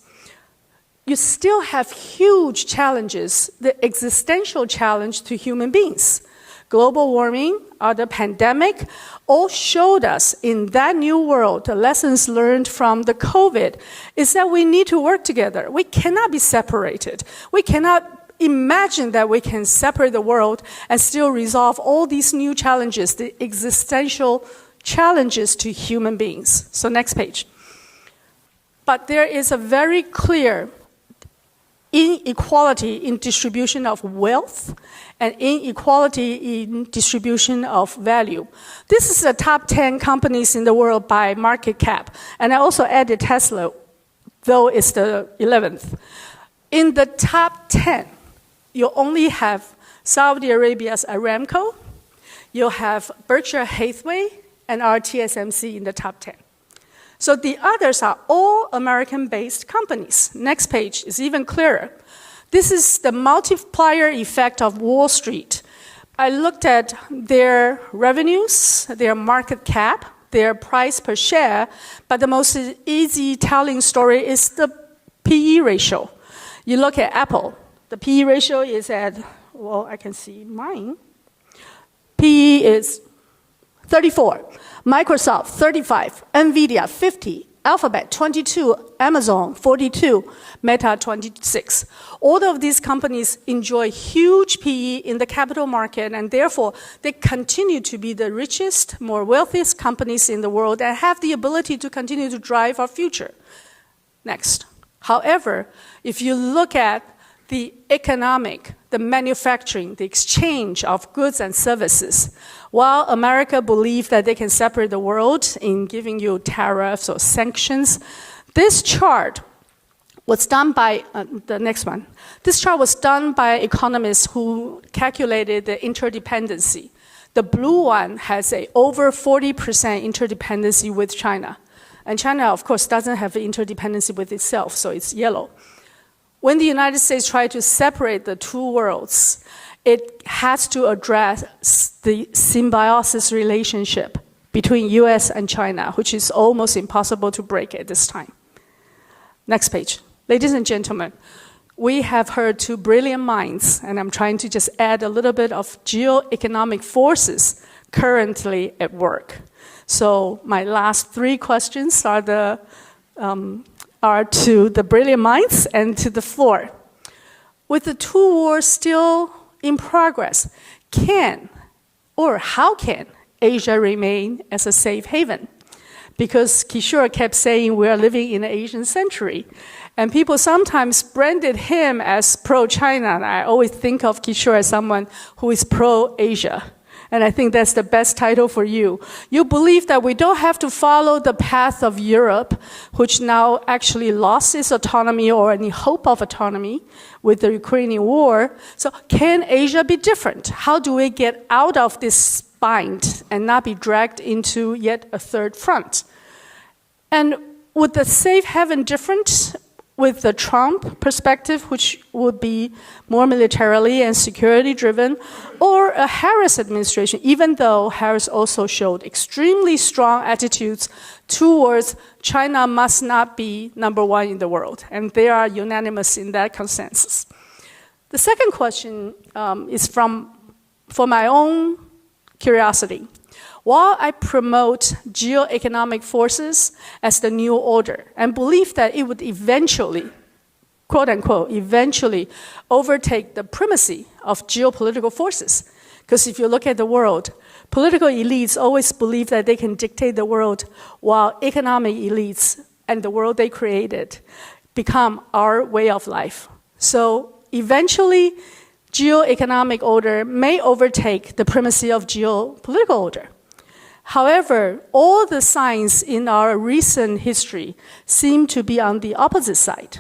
you still have huge challenges, the existential challenge to human beings. Global warming or the pandemic all showed us in that new world, the lessons learned from the COVID is that we need to work together. We cannot be separated. We cannot imagine that we can separate the world and still resolve all these new challenges, the existential challenges to human beings. So next page. But there is a very clear inequality in distribution of wealth and inequality in distribution of value. This is the top 10 companies in the world by market cap. And I also added Tesla, though it's the 11th. In the top 10, you only have Saudi Arabia's Aramco, you'll have Berkshire Hathaway, and our TSMC in the top 10. So the others are all American-based companies. Next page is even clearer. This is the multiplier effect of Wall Street. I looked at their revenues, their market cap, their price per share, but the most easy telling story is the PE ratio. You look at Apple. The PE ratio is at, well, I can see mine. PE is 34. Microsoft, 35, NVIDIA, 50, Alphabet, 22, Amazon, 42, Meta, 26. All of these companies enjoy huge PE in the capital market, and therefore they continue to be the richest, more wealthiest companies in the world and have the ability to continue to drive our future. Next. However, if you look at the economic, the manufacturing, the exchange of goods and services, while America believes that they can separate the world in giving you tariffs or sanctions, this chart was done by, the next one. This chart was done by economists who calculated the interdependency. The blue one has a over 40% interdependency with China. And China, of course, doesn't have interdependency with itself, so it's yellow. When the United States tried to separate the two worlds, it has to address the symbiosis relationship between US and China, which is almost impossible to break at this time. Next page. Ladies and gentlemen, we have heard two brilliant minds, and I'm trying to just add a little bit of geoeconomic forces currently at work. So my last three questions are to the brilliant minds and to the floor. With the two wars still in progress, can or how can Asia remain as a safe haven? Because Kishore kept saying we are living in the Asian century. And people sometimes branded him as pro-China. And I always think of Kishore as someone who is pro-Asia. And I think that's the best title for you. You believe that we don't have to follow the path of Europe, which now actually lost its autonomy or any hope of autonomy with the Ukrainian war. So can Asia be different? How do we get out of this bind and not be dragged into yet a third front? And would the safe haven different with the Trump perspective, which would be more militarily and security driven, or a Harris administration, even though Harris also showed extremely strong attitudes towards China must not be number one in the world, and they are unanimous in that consensus. The second question is for my own curiosity. While I promote geoeconomic forces as the new order and believe that it would eventually, quote unquote, eventually overtake the primacy of geopolitical forces, because if you look at the world, political elites always believe that they can dictate the world while economic elites and the world they created become our way of life. So eventually, geoeconomic order may overtake the primacy of geopolitical order. However, all the signs in our recent history seem to be on the opposite side.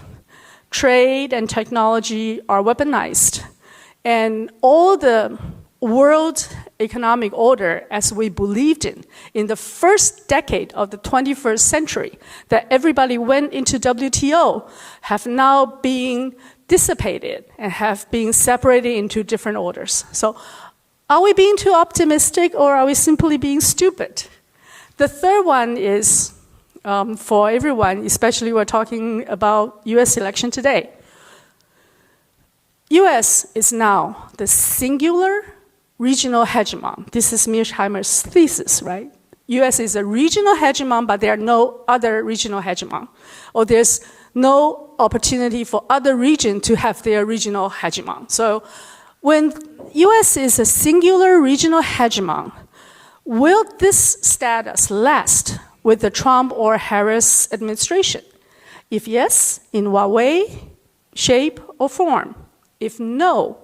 Trade and technology are weaponized, and all the world economic order as we believed in the first decade of the 21st century, that everybody went into WTO, have now been dissipated and have been separated into different orders. So are we being too optimistic or are we simply being stupid? The third one is for everyone, especially we're talking about US election today. US is now the singular regional hegemon. This is Mearsheimer's thesis, right? US is a regional hegemon, but there are no other regional hegemon. Or there's no opportunity for other regions to have their regional hegemon. So when US is a singular regional hegemon, will this status last with the Trump or Harris administration? If yes, in what way, shape, or form? If no,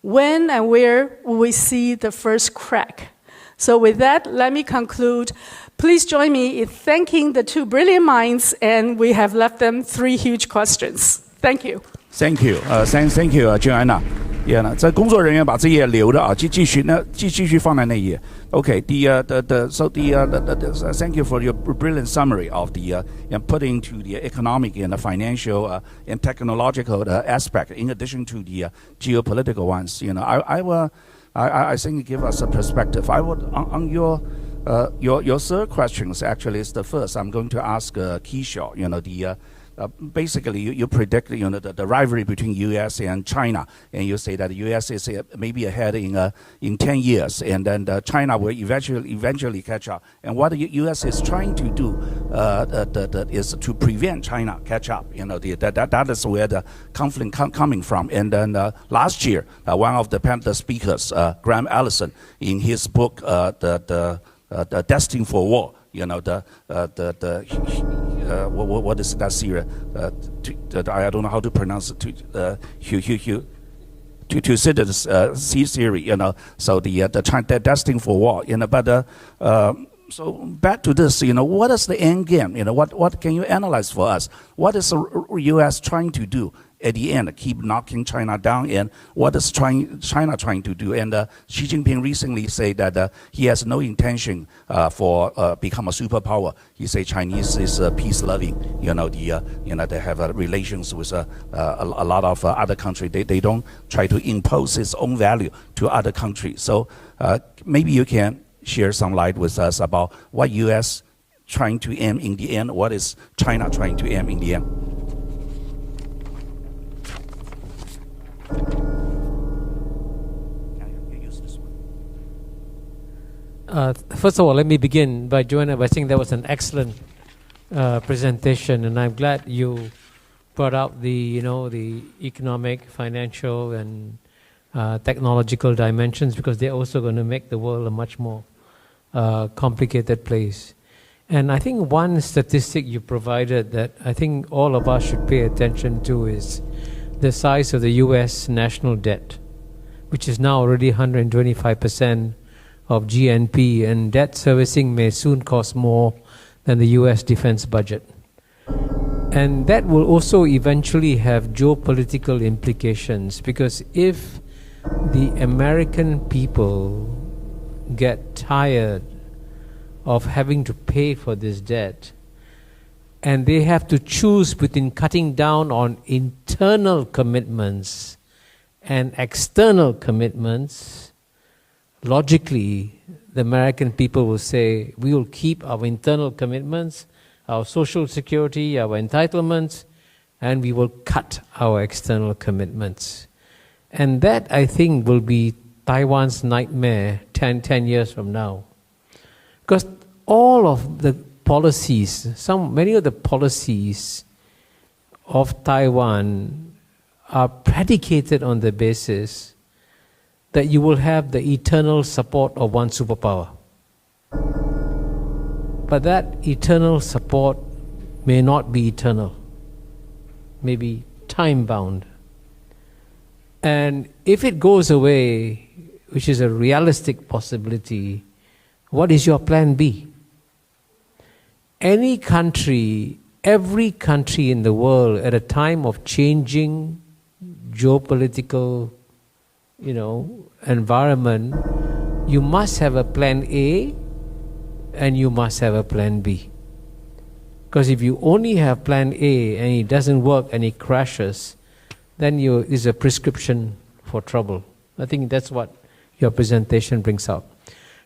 when and where will we see the first crack? So with that, let me conclude. Please join me in thanking the two brilliant minds, and we have left them 3 huge questions. Thank you. Thank you. Thank you, Joanna. Yeah, 这工作人员把这页留着啊，继续放在那页。Okay, thank you for your brilliant summary of the putting to the economic and the financial and technological aspect in addition to the geopolitical ones. You know, I think give us a perspective. I would on your third question actually is the first. I'm going to ask Kishore. You know, basically you predict the rivalry between U.S. and China, and you say that the U.S. is maybe ahead in 10 years, and then China will eventually catch up. And what the U.S. is trying to do is to prevent China catch up. You know, that is where the conflict coming from. And then last year, one of the speakers, Graham Allison, in his book, the Destined for War. You know, what is that series? I don't know how to pronounce it. To sit at the C series, you know. So the Destined for War, you know. But so back to this, you know, what is the end game? You know, what can you analyze for us? What is the U.S. trying to do at the end? Keep knocking China down, and what is China trying to do? And Xi Jinping recently said that he has no intention for become a superpower. He said Chinese is peace loving. You know, they have relations with a lot of other countries. They don't try to impose its own value to other countries. So maybe you can share some light with us about what U.S. trying to aim in the end. What is China trying to aim in the end? First of all, let me begin by Joanna by saying that was an excellent presentation, and I'm glad you brought out the economic, financial, and technological dimensions, because they're also going to make the world a much more complicated place. And I think one statistic you provided that I think all of us should pay attention to is the size of the U.S. national debt, which is now already 125% of GNP, and debt servicing may soon cost more than the U.S. defense budget. And that will also eventually have geopolitical implications, because if the American people get tired of having to pay for this debt, and they have to choose between cutting down on internal commitments and external commitments, logically, the American people will say, we will keep our internal commitments, our social security, our entitlements, and we will cut our external commitments. And that, I think, will be Taiwan's nightmare 10 years from now. Because all of the policies, many of the policies of Taiwan are predicated on the basis that you will have the eternal support of one superpower. But that eternal support may not be eternal, may be time-bound. And if it goes away, which is a realistic possibility, what is your plan B? Any country, every country in the world at a time of changing geopolitical environment, you must have a plan A and you must have a plan B. Because if you only have plan A and it doesn't work and it crashes, then it's a prescription for trouble. I think that's what your presentation brings out.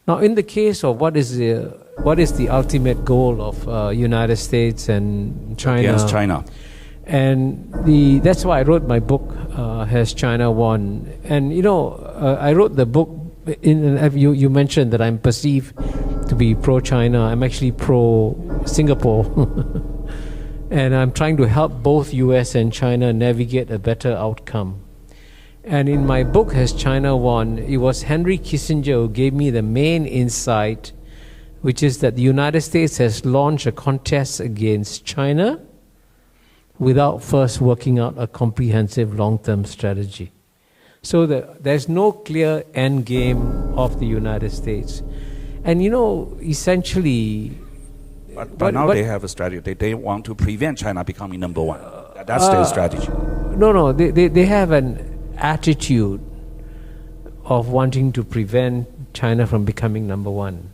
Now, in the case of what is the ultimate goal of United States and China? Against China. And that's why I wrote my book, Has China Won? And I wrote the book, you mentioned that I'm perceived to be pro-China. I'm actually pro-Singapore. And I'm trying to help both US and China navigate a better outcome. And in my book, Has China Won? It was Henry Kissinger who gave me the main insight, which is that the United States has launched a contest against China without first working out a comprehensive long-term strategy. So there's no clear end game of the United States. And essentially... But now they have a strategy. They want to prevent China becoming number one. That's their strategy. No, they have an attitude of wanting to prevent China from becoming number one.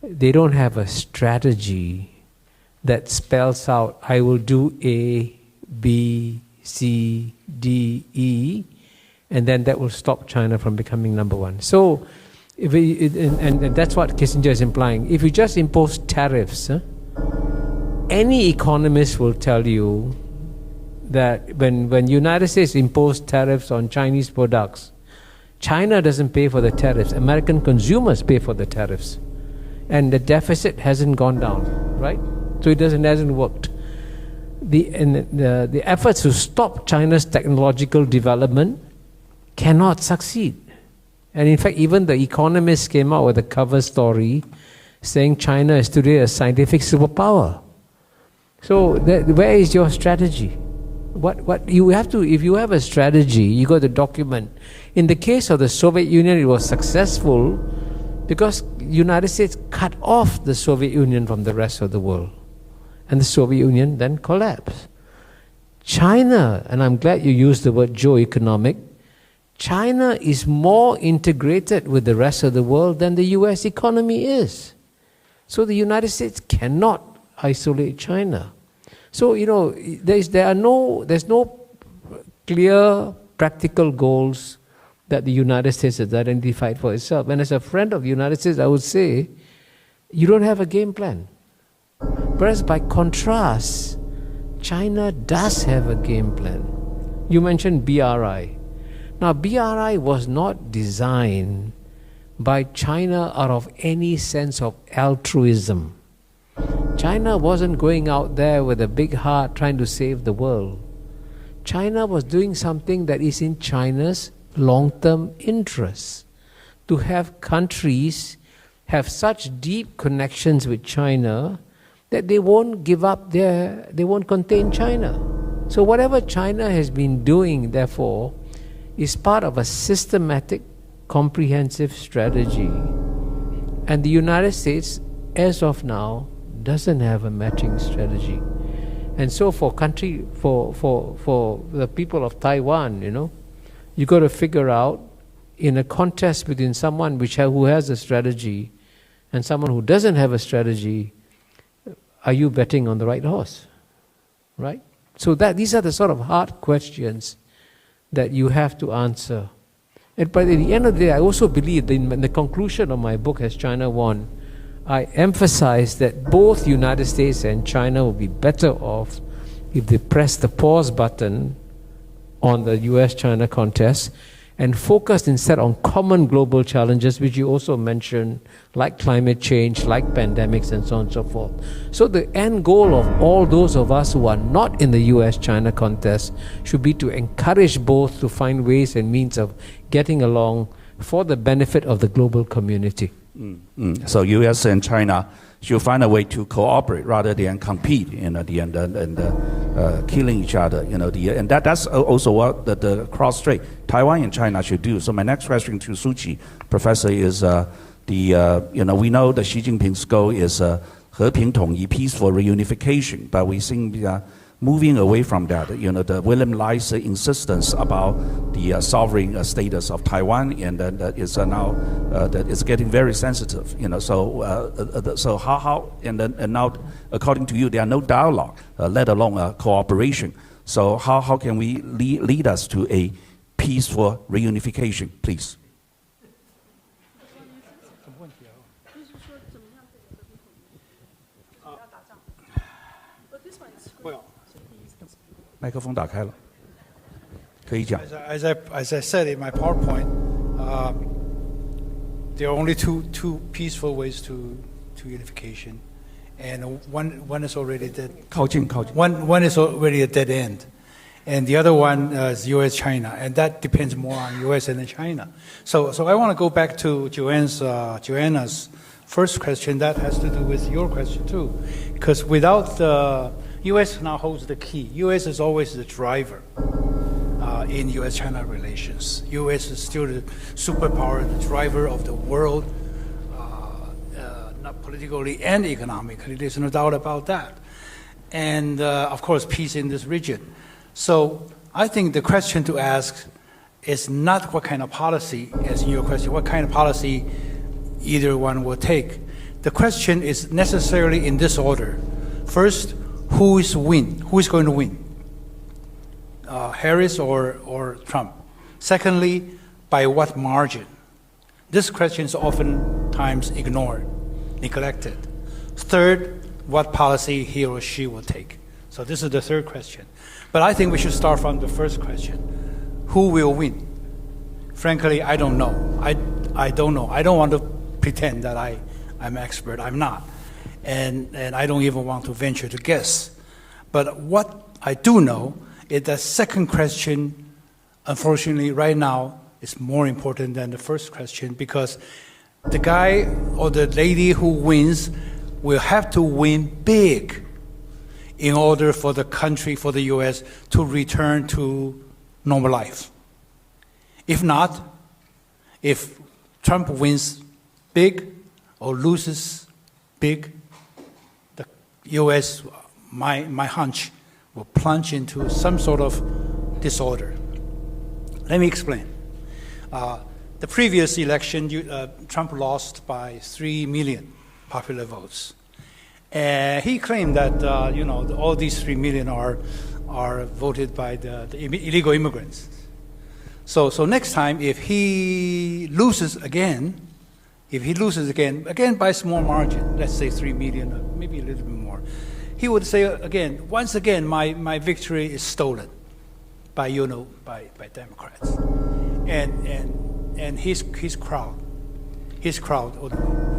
They don't have a strategy that spells out, I will do A, B, C, D, E, and then that will stop China from becoming number one. So, and that's what Kissinger is implying. If you just impose tariffs, any economist will tell you that when United States impose tariffs on Chinese products, China doesn't pay for the tariffs. American consumers pay for the tariffs. And the deficit hasn't gone down, right? So it hasn't worked. The efforts to stop China's technological development cannot succeed. And in fact, even The Economist came out with a cover story saying China is today a scientific superpower. So where is your strategy? What you have to, if you have a strategy, you got to document. In the case of the Soviet Union, it was successful because the United States cut off the Soviet Union from the rest of the world. And the Soviet Union then collapsed. China, and I'm glad you used the word geo-economic, China is more integrated with the rest of the world than the US economy is. So the United States cannot isolate China. So, there's no clear practical goals that the United States has identified for itself. And as a friend of the United States, I would say, you don't have a game plan. Whereas by contrast, China does have a game plan. You mentioned BRI. Now, BRI was not designed by China out of any sense of altruism. China wasn't going out there with a big heart trying to save the world. China was doing something that is in China's long-term interests. To have countries have such deep connections with China that they won't give up they won't contain China. So whatever China has been doing, therefore, is part of a systematic, comprehensive strategy. And the United States, as of now, doesn't have a matching strategy. And so for the people of Taiwan, you got to figure out, in a contest between someone who has a strategy and someone who doesn't have a strategy, are you betting on the right horse? Right? So these are the sort of hard questions that you have to answer. But at the end of the day, I also believe that in the conclusion of my book, Has China Won?, I emphasize that both United States and China will be better off if they press the pause button on the US-China contest and focus instead on common global challenges, which you also mentioned, like climate change, like pandemics, and so on and so forth. So the end goal of all those of us who are not in the US-China contest should be to encourage both to find ways and means of getting along for the benefit of the global community. So U.S. and China should find a way to cooperate rather than compete, and killing each other. And that's also what the cross strait Taiwan and China should do. So my next question to Suu Kyi, Professor, is we know that Xi Jinping's goal is 和平统一, peaceful reunification, but we think moving away from that. The William Lai's insistence about the sovereign status of Taiwan, and that is now that is getting very sensitive. So how and now, according to you, there are no dialogue, let alone cooperation. So how can we lead us to a peaceful reunification, please? Well, 麦克风打开了，可以讲。 as I said in my PowerPoint, there are only two peaceful ways to unification, and one is already dead. 靠近。One is already a dead end, and the other one is U.S.-China, and that depends more on U.S. and China. So I want to go back to Joanna's first question. That has to do with your question too, because without the U.S. now holds the key. U.S. is always the driver in U.S.-China relations. U.S. is still the superpower, the driver of the world, not politically and economically. There's no doubt about that. And of course, peace in this region. So I think the question to ask is not what kind of policy, as in your question, what kind of policy either one will take. The question is necessarily in this order. First, who is going to win? Harris or Trump? Secondly, by what margin? This question is oftentimes ignored, neglected. Third, what policy he or she will take. So this is the third question. But I think we should start from the first question. Who will win? Frankly, I don't know. I don't know. I don't want to pretend that I'm expert. I'm not. And I don't even want to venture to guess. But what I do know is that second question, unfortunately, right now, is more important than the first question, because the guy or the lady who wins will have to win big in order for the country, for the U.S., to return to normal life. If not, if Trump wins big or loses big, the U.S., my hunch, will plunge into some sort of disorder. Let me explain. The previous election, Trump lost by 3 million popular votes. He claimed that all these 3 million are voted by the illegal immigrants. So next time, if he loses again by a small margin, let's say 3 million, or maybe a little bit more, he would say once again, my victory is stolen by Democrats, and his crowd would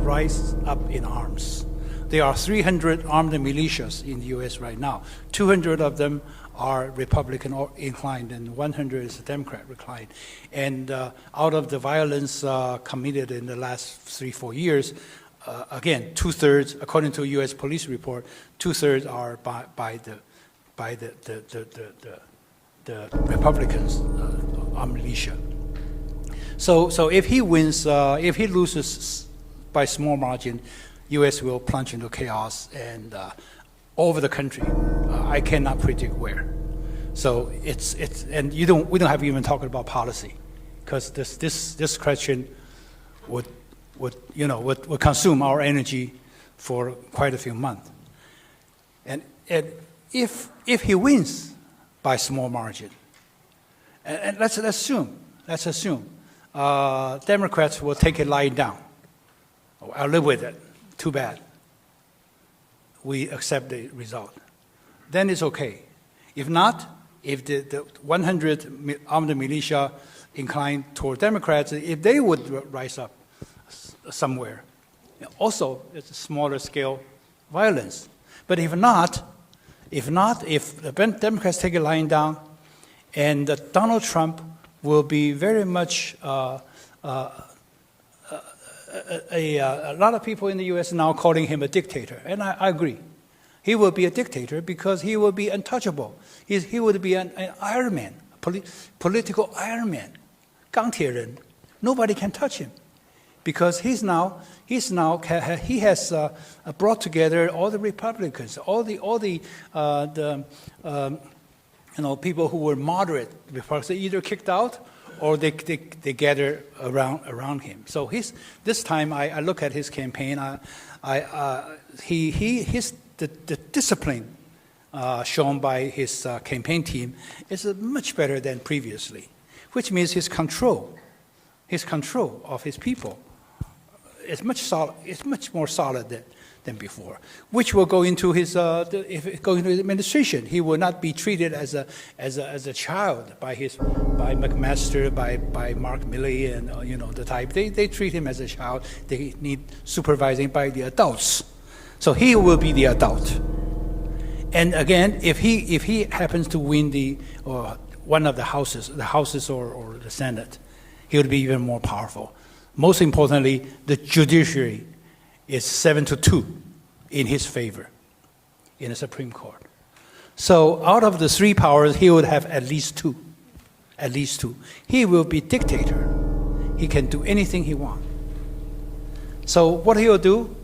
rise up in arms. There are 300 armed militias in the U.S. right now. 200 of them are Republican inclined, and 100 is Democrat inclined. And out of the violence committed in the last 3-4 years, again, 2/3, according to a U.S. police report, 2/3 are by the Republicans' armed militia. So if he wins, if he loses by small margin, U.S. will plunge into chaos and over the country. I cannot predict where. So and we don't have to even talk about policy, because this question would consume our energy for quite a few months. And if he wins by small margin, and let's assume Democrats will take it lying down. I'll live with it. Too bad. We accept the result. Then it's okay. If not, if the 100 armed militia inclined toward Democrats, if they would rise up somewhere, also it's a smaller scale violence. But if the Democrats take it lying down, and Donald Trump will be very much a lot of people in the U.S. now calling him a dictator, and I agree. He will be a dictator because he will be untouchable. He would be an Iron Man, political Iron Man, 钢铁人. Nobody can touch him. because he has brought together all the Republicans, all the people who were moderate Republicans, either kicked out or they gather around him. So this time I look at his campaign. The discipline shown by his campaign team is much better than previously, which means his control of his people is much more solid than before, which will go into his administration. He will not be treated as a child by McMaster, by Mark Milley, and the type. They treat him as a child. They need supervising by the adults. So he will be the adult. And again, if he happens to win one of the houses or the Senate, he would be even more powerful. Most importantly, the judiciary is 7-2 in his favor in the Supreme Court. So out of the three powers, he would have at least two. At least two. He will be dictator. He can do anything he wants. So what he will do,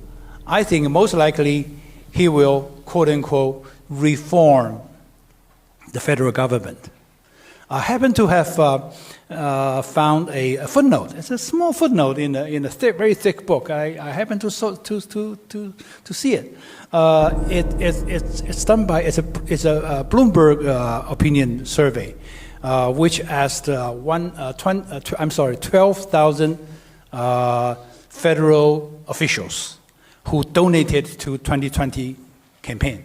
I think most likely he will, quote unquote, reform the federal government. I happen to have found a footnote. It's a small footnote in a very thick book. I happen to see it. It's done by it's a Bloomberg opinion survey, which asked 12,000 federal officials who donated to 2020 campaign.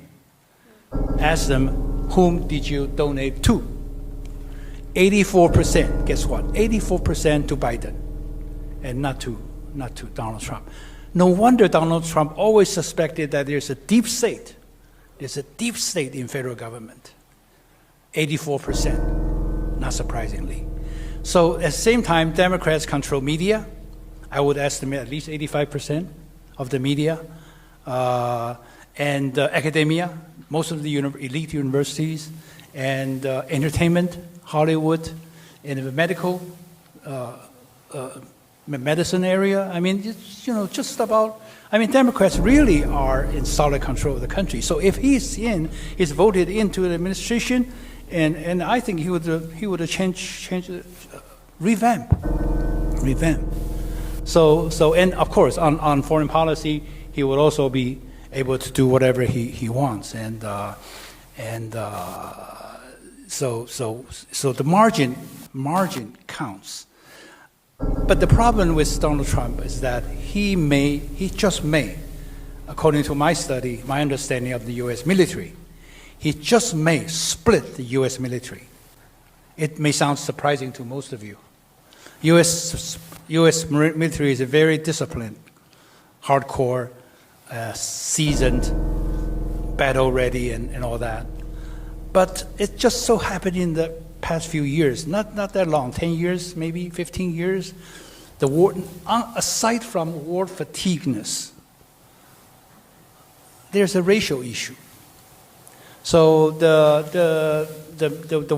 Asked them, whom did you donate to? 84%, guess what? 84% to Biden, and not to Donald Trump. No wonder Donald Trump always suspected that there's a deep state. There's a deep state in federal government. 84%, not surprisingly. So at the same time, Democrats control media. I would estimate at least 85% of the media, and academia, most of the elite universities, and entertainment, Hollywood, in the medical, medicine area. I mean, just about. I mean, Democrats really are in solid control of the country. So if he's voted into the administration, and I think he would change, revamp. So and of course on foreign policy, he would also be able to do whatever he wants, So the margin counts. But the problem with Donald Trump is that he just may, according to my study, my understanding of the U.S. military, he just may split the U.S. military. It may sound surprising to most of you. U.S. military is a very disciplined, hardcore, seasoned, battle-ready, and all that. But it just so happened in the past few years, not that long, 10 years, maybe 15 years, the war, aside from war fatigueness, there's a racial issue. So the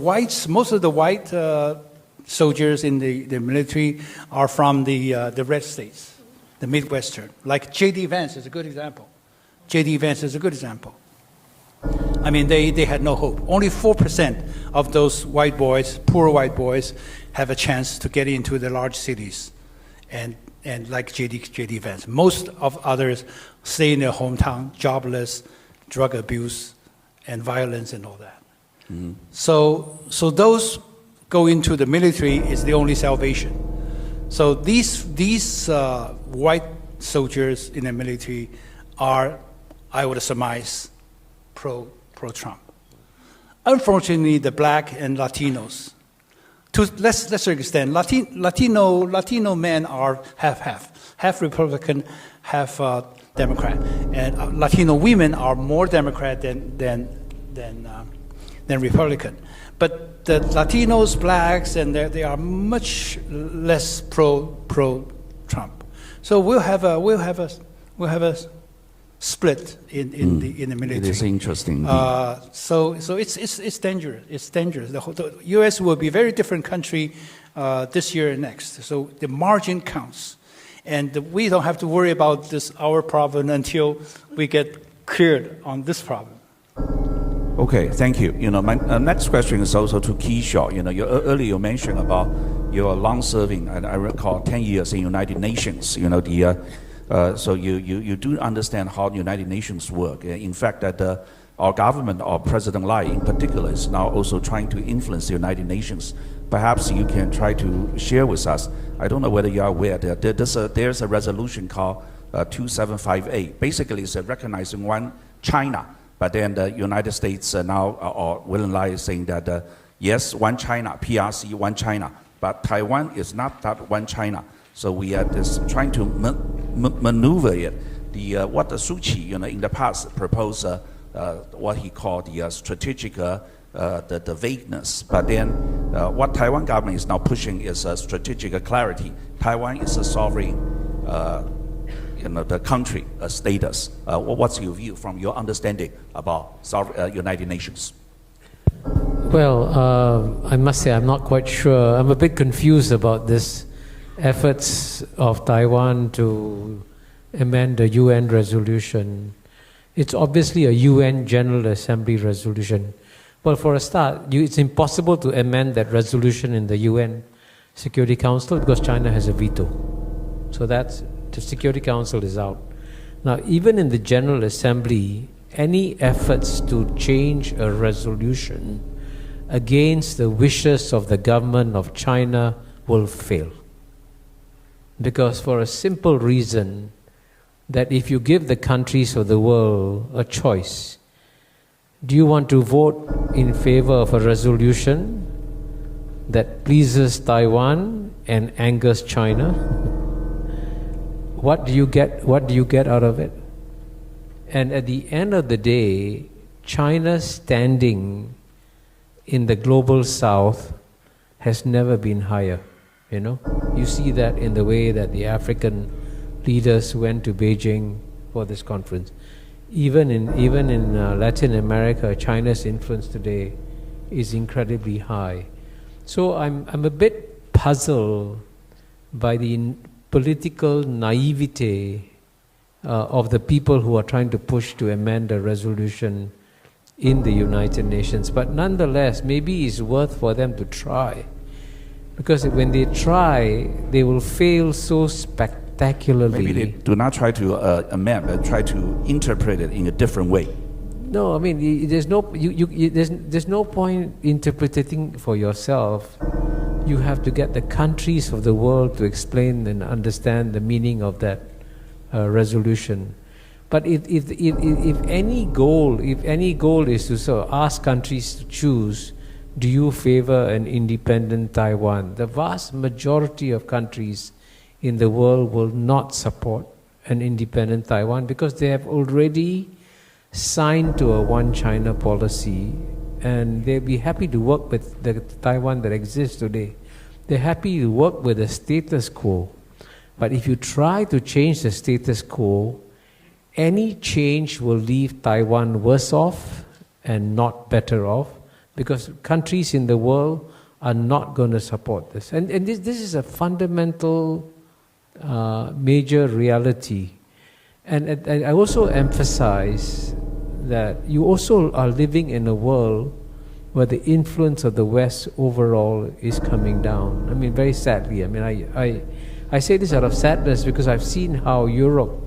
whites, most of the white soldiers in the military are from the red states, the Midwestern. Like J.D. Vance is a good example. I mean, they had no hope. Only 4% of those white boys, poor white boys, have a chance to get into the large cities, and like J.D. Vance. Most of others stay in their hometown, jobless, drug abuse, and violence and all that. Mm-hmm. So those go into the military is the only salvation. So these white soldiers in the military are, I would surmise, pro-Trump. Unfortunately, the black and Latinos, to lesser extent, Latino men are half Republican, half Democrat, and Latino women are more Democrat than Republican. But the Latinos, blacks, and they are much less pro-Trump. So we'll have a split in the military. It is interesting. So it's dangerous. It's dangerous. The U.S. will be a very different country this year and next. So the margin counts, And we don't have to worry about this, our problem, until we get cleared on this problem. Okay, thank you. My next question is also to Keisha. Earlier you mentioned about your long-serving, and I recall 10 years in United Nations. So you do understand how United Nations work. In fact, that our government, or President Lai in particular, is now also trying to influence the United Nations. Perhaps you can try to share with us. I don't know whether you are aware that there's a resolution called 2758. Basically, it's recognizing one China. But then the United States now, or William Lai, is saying that yes, one China, PRC, one China. But Taiwan is not that one China. So we are just trying to maneuver it. What the Suu Kyi, in the past proposed what he called the strategic, the vagueness. But then what Taiwan government is now pushing is strategic clarity. Taiwan is a sovereign, the country status. What's your view from your understanding about United Nations? Well, I must say I'm not quite sure. I'm a bit confused about this efforts of Taiwan to amend the UN resolution. It's obviously a UN General Assembly resolution. Well, for a start, it's impossible to amend that resolution in the UN Security Council because China has a veto. So the Security Council is out. Now, even in the General Assembly, any efforts to change a resolution against the wishes of the government of China will fail. Because for a simple reason, that if you give the countries of the world a choice, do you want to vote in favor of a resolution that pleases Taiwan and angers China? What do you get? What do you get out of it? And at the end of the day, China's standing in the global south has never been higher. You see that in the way that the African leaders went to Beijing for this conference. Even in Latin America, China's influence today is incredibly high. So I'm a bit puzzled by the political naivete of the people who are trying to push to amend a resolution in the United Nations. But nonetheless, maybe it's worth for them to try. Because when they try, they will fail so spectacularly. Maybe they do not try to amend, but try to interpret it in a different way. No, I mean, there's no point interpreting for yourself. You have to get the countries of the world to explain and understand the meaning of that resolution. But if any goal is to sort of ask countries to choose, do you favor an independent Taiwan? The vast majority of countries in the world will not support an independent Taiwan because they have already signed to a one China policy, and they'll be happy to work with the Taiwan that exists today. They're happy to work with the status quo. But if you try to change the status quo, any change will leave Taiwan worse off and not better off, because countries in the world are not going to support this. And this is a fundamental major reality. And I also emphasize that you also are living in a world where the influence of the West overall is coming down. I mean, very sadly. I mean, I say this out of sadness because I've seen how Europe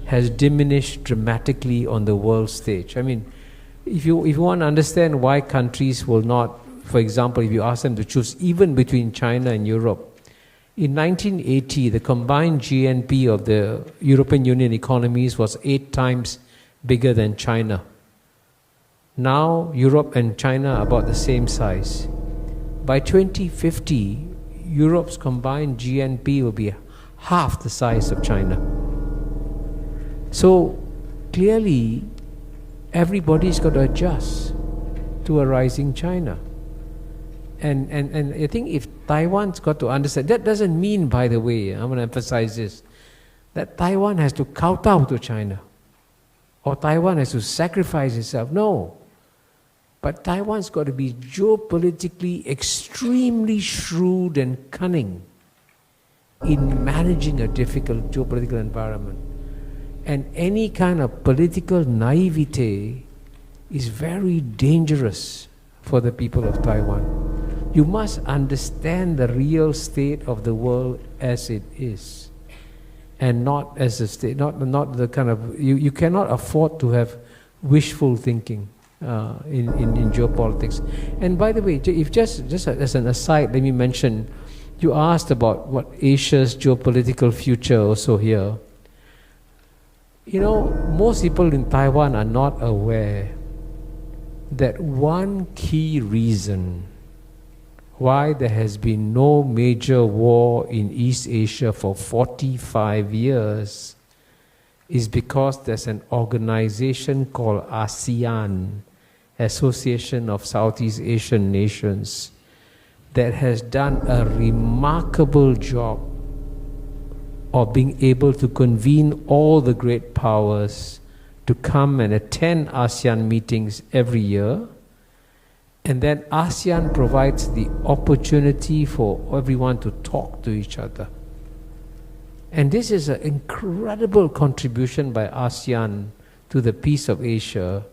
has diminished dramatically on the world stage. I mean, if you want to understand why countries will not, for example, if you ask them to choose even between China and Europe, in 1980, the combined GNP of the European Union economies was 8 times bigger than China. Now, Europe and China are about the same size. By 2050, Europe's combined GNP will be half the size of China. So, clearly, everybody's got to adjust to a rising China. And I think if Taiwan's got to understand, that doesn't mean, by the way, I'm going to emphasize this, that Taiwan has to kowtow to China, or Taiwan has to sacrifice itself. No. But Taiwan's got to be geopolitically extremely shrewd and cunning in managing a difficult geopolitical environment. And any kind of political naivete is very dangerous for the people of Taiwan. You must understand the real state of the world as it is, and not as a state, not the kind of, you cannot afford to have wishful thinking in geopolitics. And by the way, if just as an aside, let me mention, you asked about what Asia's geopolitical future also here. You know, most people in Taiwan are not aware that one key reason why there has been no major war in East Asia for 45 years is because there's an organization called ASEAN, Association of Southeast Asian Nations, that has done a remarkable job of being able to convene all the great powers to come and attend ASEAN meetings every year. And then ASEAN provides the opportunity for everyone to talk to each other. And this is an incredible contribution by ASEAN to the peace of Asia.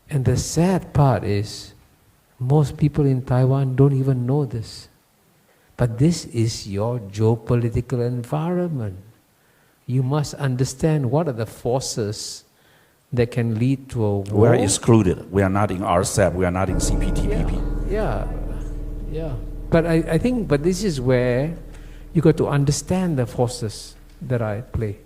And the sad part is, most people in Taiwan don't even know this. But this is your geopolitical environment. You must understand what are the forces that can lead to a war. We are excluded. We are not in RCEP. We are not in CPTPP. Yeah. But I think, but this is where you got to understand the forces that are at play.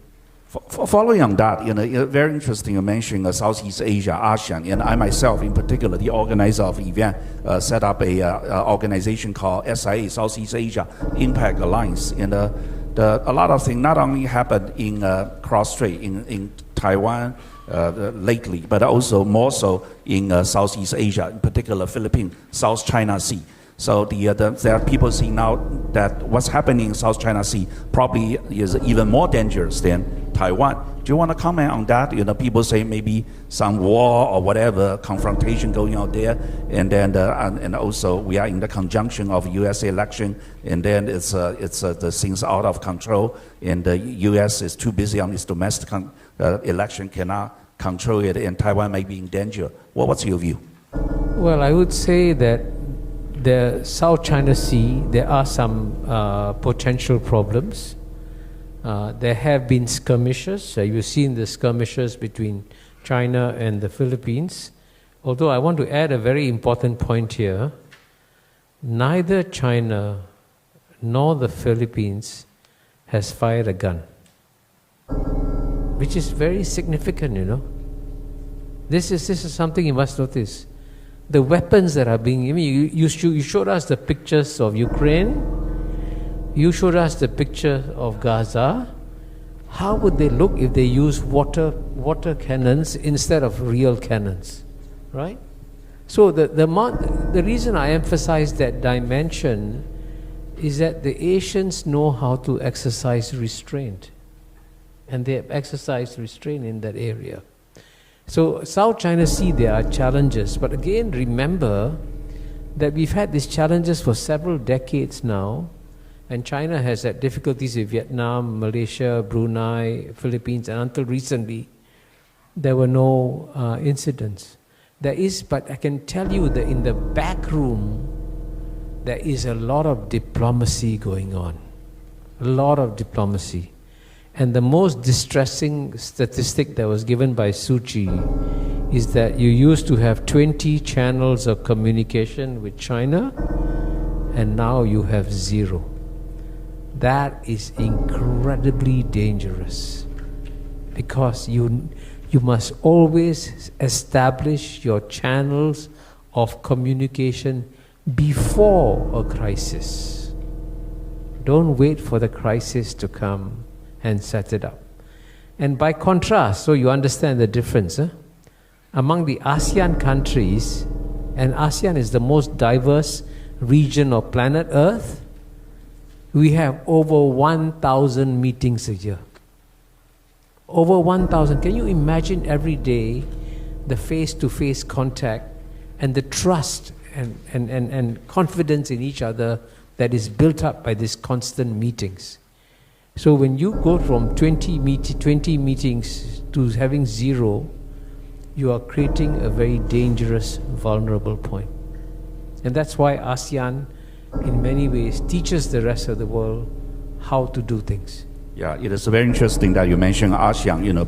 Following on that, very interesting. You mentioned Southeast Asia, ASEAN, and I myself, in particular, the organizer of the event, set up a organization called SIA, Southeast Asia Impact Alliance. And a lot of things not only happened in cross-strait in Taiwan lately, but also more so in Southeast Asia, in particular, Philippines, South China Sea. So there are people saying now that what's happening in South China Sea probably is even more dangerous than Taiwan. Do you want to comment on that? People say maybe some war or whatever, confrontation going on there, and then and also we are in the conjunction of U.S. election, and then it's the things out of control, and the U.S. is too busy on its domestic election, cannot control it, and Taiwan may be in danger. What's your view? Well, I would say that the South China Sea, there are some potential problems. There have been skirmishes. You've seen the skirmishes between China and the Philippines. Although I want to add a very important point here. Neither China nor the Philippines has fired a gun, which is very significant, This is something you must notice. The weapons that are being, you showed us the pictures of Ukraine, you showed us the picture of Gaza. How would they look if they use water cannons instead of real cannons, right? So the reason I emphasize that dimension is that the Asians know how to exercise restraint, and they have exercised restraint in that area. So South China Sea, there are challenges, but again, remember that we've had these challenges for several decades now, and China has had difficulties with Vietnam, Malaysia, Brunei, Philippines, and until recently, there were no incidents. There is, but I can tell you that in the back room, there is a lot of diplomacy going on, a lot of diplomacy. And the most distressing statistic that was given by Suu Kyi is that you used to have 20 channels of communication with China, and now you have 0. That is incredibly dangerous, because you must always establish your channels of communication before a crisis. Don't wait for the crisis to come and set it up. And by contrast, so you understand the difference, among the ASEAN countries, and ASEAN is the most diverse region of planet Earth, we have over 1,000 meetings a year. Over 1,000. Can you imagine every day the face-to-face contact and the trust and confidence in each other that is built up by these constant meetings. So when you go from 20 meetings to having 0, you are creating a very dangerous, vulnerable point. And that's why ASEAN, in many ways, teaches the rest of the world how to do things. Yeah, it is very interesting that you mentioned ASEAN. You know,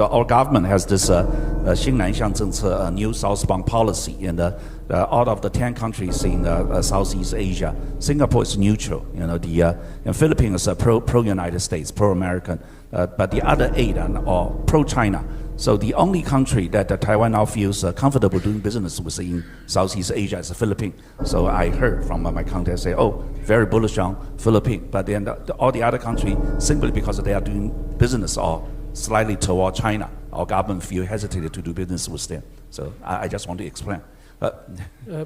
our government has this 新南向政策 new southbound policy, and out of the 10 countries in Southeast Asia, Singapore is neutral. You know, and Philippines is pro-United States, pro-American, but the other 8 are all pro-China. So the only country that Taiwan now feels comfortable doing business with in Southeast Asia is the Philippines. So I heard from my contacts say, oh, very bullish on Philippines. But then all the other countries, simply because they are doing business or slightly toward China, our government feel hesitated to do business with them. So I just want to explain. But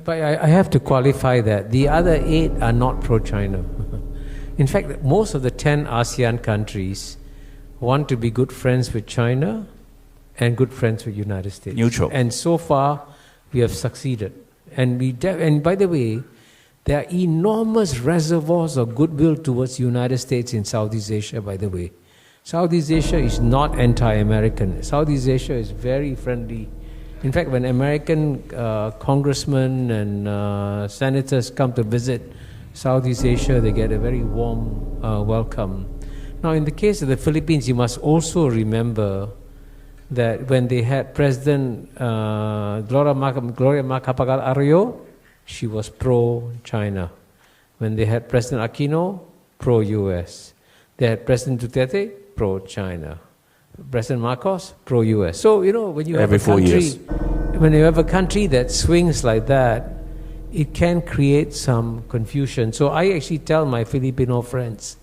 I have to qualify that. The other 8 are not pro-China. In fact, most of the 10 ASEAN countries want to be good friends with China and good friends with the United States. Neutral. And so far, we have succeeded. And by the way, there are enormous reservoirs of goodwill towards the United States in Southeast Asia, by the way. Southeast Asia is not anti-American. Southeast Asia is very friendly. In fact, when American congressmen and senators come to visit Southeast Asia, they get a very warm welcome. Now, in the case of the Philippines, you must also remember that when they had President Gloria Macapagal Arroyo, she was pro-China. When they had President Aquino, pro-US. They had President Duterte, pro-China. President Marcos, pro-US. So, you know, when you have when you have a country that swings like that, it can create some confusion. So I actually tell my Filipino friends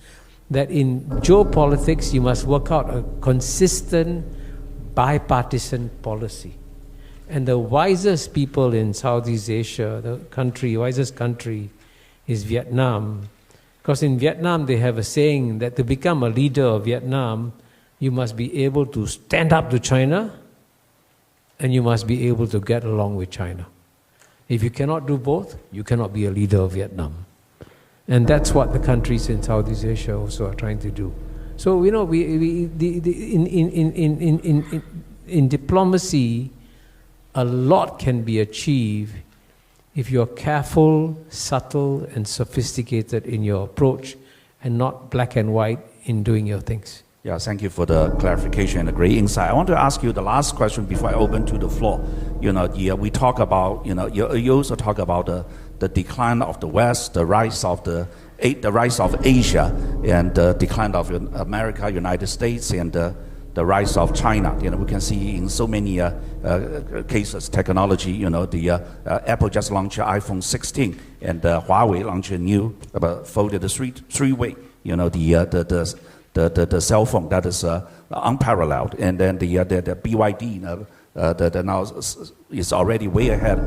that in geopolitics, you must work out a consistent bipartisan policy. And the wisest people in Southeast Asia, the wisest country is Vietnam. Because in Vietnam, they have a saying that to become a leader of Vietnam, you must be able to stand up to China and you must be able to get along with China. If you cannot do both, you cannot be a leader of Vietnam. And that's what the countries in Southeast Asia also are trying to do. So, you know, in diplomacy, a lot can be achieved if you're careful, subtle, and sophisticated in your approach and not black and white in doing your things. Yeah, thank you for the clarification and the great insight. I want to ask you the last question before I open to the floor. You know, we talk about, you know, you also talk about the decline of the West, the rise of Asia, and the decline of America, United States, and the rise of China. You know, we can see in so many cases, technology. You know, Apple just launched iPhone 16, and Huawei launched a new folded three-way. You know, the cell phone that is unparalleled, and then the BYD. Now is already way ahead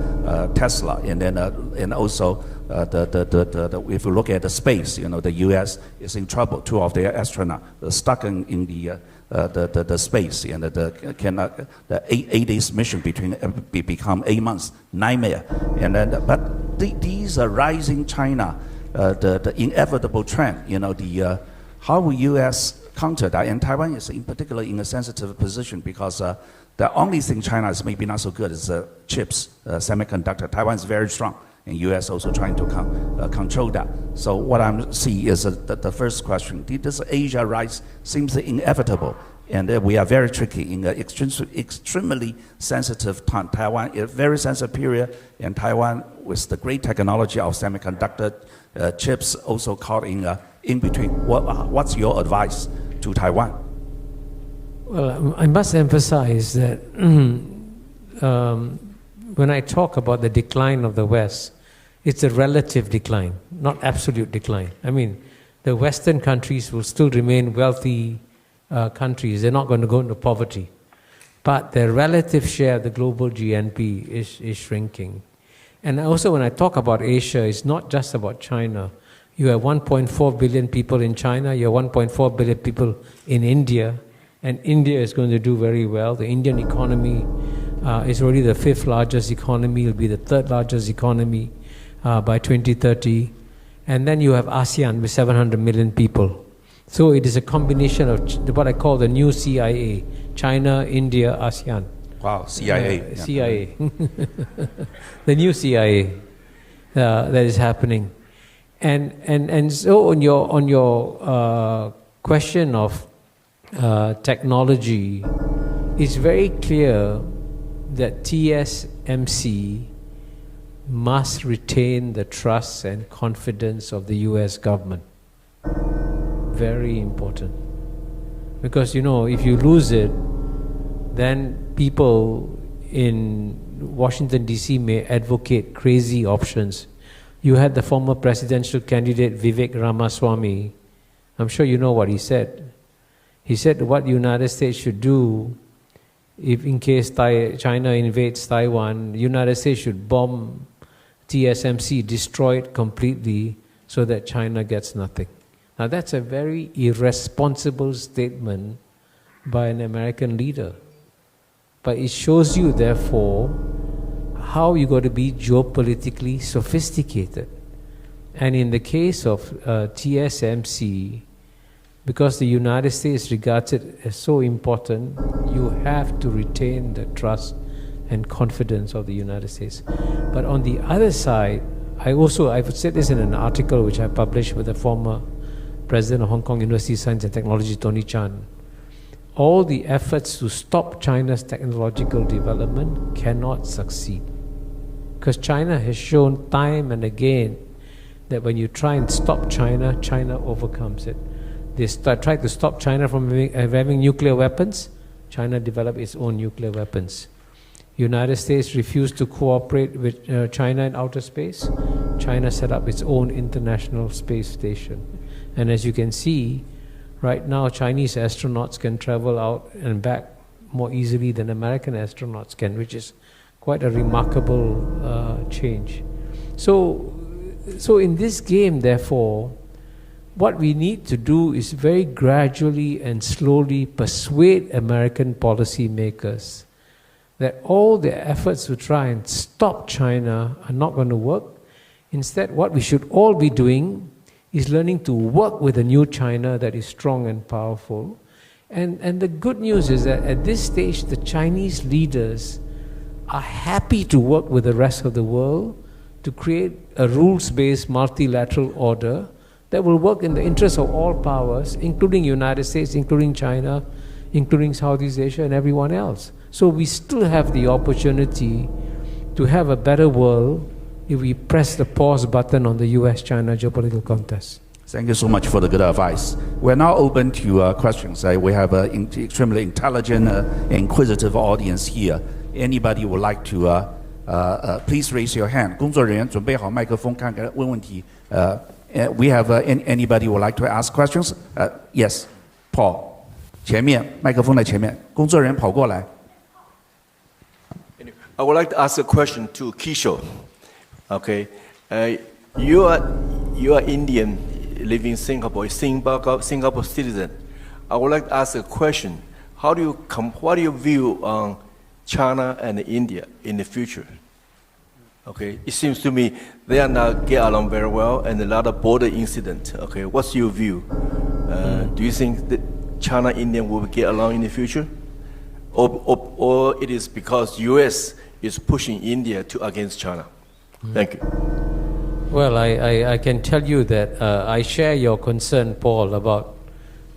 Tesla, and then and also if you look at the space, you know, the U.S. is in trouble. 2 of their astronauts are stuck in the space, and the 8 days mission become 8 months nightmare. And then but these are rising China, the inevitable trend. You know, how will U.S. counter that? And Taiwan is in particular in a sensitive position because the only thing China is maybe not so good is chips, semiconductor. Taiwan is very strong, and U.S. also trying to control that. So what I'm seeing is the first question. This Asia rise seems inevitable, and we are very tricky in an extremely sensitive time. Taiwan is a very sensitive period, and Taiwan with the great technology of semiconductor chips also caught in between. What's your advice to Taiwan? Well, I must emphasize that when I talk about the decline of the West, it's a relative decline, not absolute decline. I mean, the Western countries will still remain wealthy countries. They're not going to go into poverty. But their relative share of the global GNP is shrinking. And also when I talk about Asia, it's not just about China. You have 1.4 billion people in China, you have 1.4 billion people in India, and India is going to do very well. The Indian economy is already the 5th largest economy. It will be the 3rd largest economy by 2030. And then you have ASEAN with 700 million people. So it is a combination of what I call the new CIA, China, India, ASEAN. Wow, CIA. CIA. The new CIA that is happening. And so on your question of technology, it's very clear that TSMC must retain the trust and confidence of the US government. Very important. Because, if you lose it, then people in Washington, D.C. may advocate crazy options. You had the former presidential candidate Vivek Ramaswamy. I'm sure you know what he said. He said what the United States should do, if in case China invades Taiwan, the United States should bomb TSMC, destroy it completely so that China gets nothing. Now that's a very irresponsible statement by an American leader. But it shows you, therefore, how you got to be geopolitically sophisticated. And in the case of TSMC, because the United States regards it as so important, you have to retain the trust and confidence of the United States. But on the other side, I've said this in an article which I published with the former president of Hong Kong University of Science and Technology, Tony Chan. All the efforts to stop China's technological development cannot succeed. Because China has shown time and again that when you try and stop China, China overcomes it. They tried to stop China from having nuclear weapons. China developed its own nuclear weapons. United States refused to cooperate with China in outer space. China set up its own international space station. And as you can see, right now Chinese astronauts can travel out and back more easily than American astronauts can, which is quite a remarkable change. So in this game, therefore, what we need to do is very gradually and slowly persuade American policymakers that all their efforts to try and stop China are not going to work. Instead, what we should all be doing is learning to work with a new China that is strong and powerful. And the good news is that at this stage, the Chinese leaders are happy to work with the rest of the world to create a rules-based multilateral order that will work in the interest of all powers, including United States, including China, including Southeast Asia and everyone else. So we still have the opportunity to have a better world if we press the pause button on the US-China geopolitical contest. Thank you so much for the good advice. We're now open to questions. We have an extremely intelligent, inquisitive audience here. Anybody would like to, please raise your hand. 工作人员准备好麦克风，看看问问题。We have anybody would like to ask questions? Yes, Paul. 前面麦克风在前面，工作人员跑过来。I would like to ask a question to Kishore. Okay, you are Indian, living in Singapore, Singapore citizen. I would like to ask a question. What do you view on China and India in the future? Okay, it seems to me they are not get along very well, and a lot of border incidents. Okay, what's your view? Do you think that China and India will get along in the future, or it is because U.S. is pushing India against China? Thank you. Well, I can tell you that I share your concern, Paul, about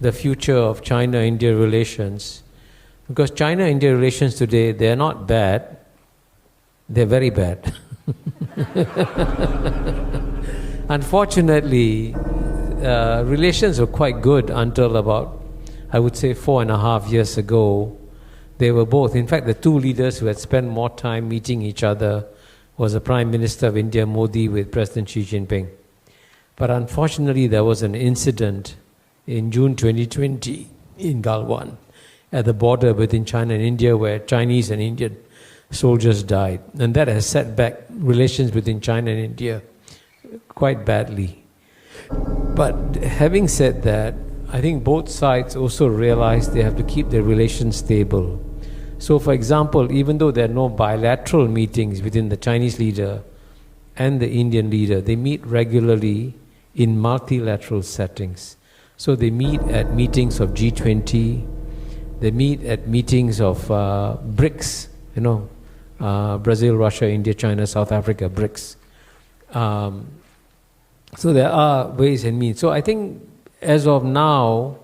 the future of China-India relations. Because China-India relations today, they're not bad, they're very bad. Unfortunately, relations were quite good until about, I would say, 4.5 years ago. They were both, in fact, the two leaders who had spent more time meeting each other was the Prime Minister of India, Modi, with President Xi Jinping. But unfortunately, there was an incident in June 2020 in Galwan at the border between China and India where Chinese and Indian soldiers died. And that has set back relations between China and India quite badly. But having said that, I think both sides also realize they have to keep their relations stable. So, for example, even though there are no bilateral meetings between the Chinese leader and the Indian leader, they meet regularly in multilateral settings. So they meet at meetings of G20, they meet at meetings of BRICS, Brazil, Russia, India, China, South Africa, BRICS. So there are ways and means. So I think as of now,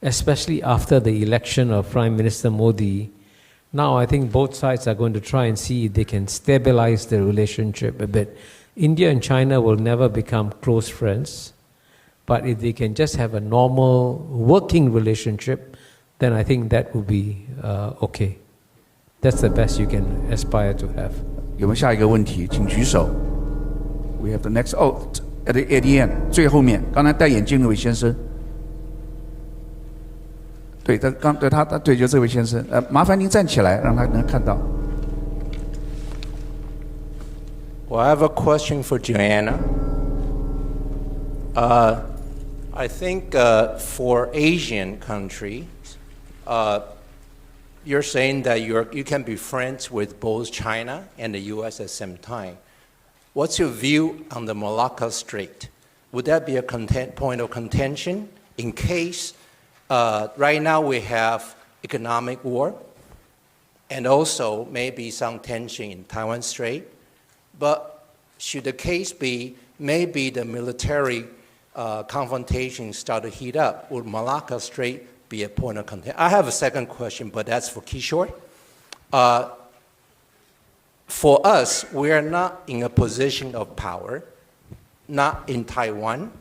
especially after the election of Prime Minister Modi, now I think both sides are going to try and see if they can stabilize the relationship a bit. India and China will never become close friends, but if they can just have a normal working relationship, then I think that will be okay. That's the best you can aspire to have. 有没有下一个问题？请举手。We have the next. At the end, 最后面，刚才戴眼镜那位先生。对，就这位先生。麻烦您站起来，让他能看到。Well, I have a question for Joanna. I think for Asian countries, you're saying that you can be friends with both China and the U.S. at the same time. What's your view on the Malacca Strait? Would that be a point of contention in case right now we have economic war and also maybe some tension in Taiwan Strait? But should the case be maybe the military confrontation start to heat up, would Malacca Strait be a point of contention? I have a second question, but that's for Kishore. For us, we are not in a position of power, not in Taiwan,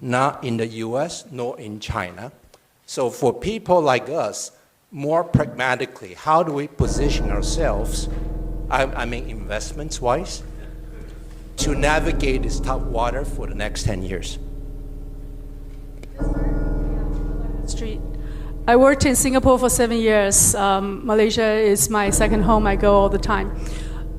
not in the US, nor in China. So for people like us, more pragmatically, how do we position ourselves, I mean investments-wise, to navigate this tough water for the next 10 years? Street. I worked in Singapore for 7 years. Malaysia is my second home. I go all the time.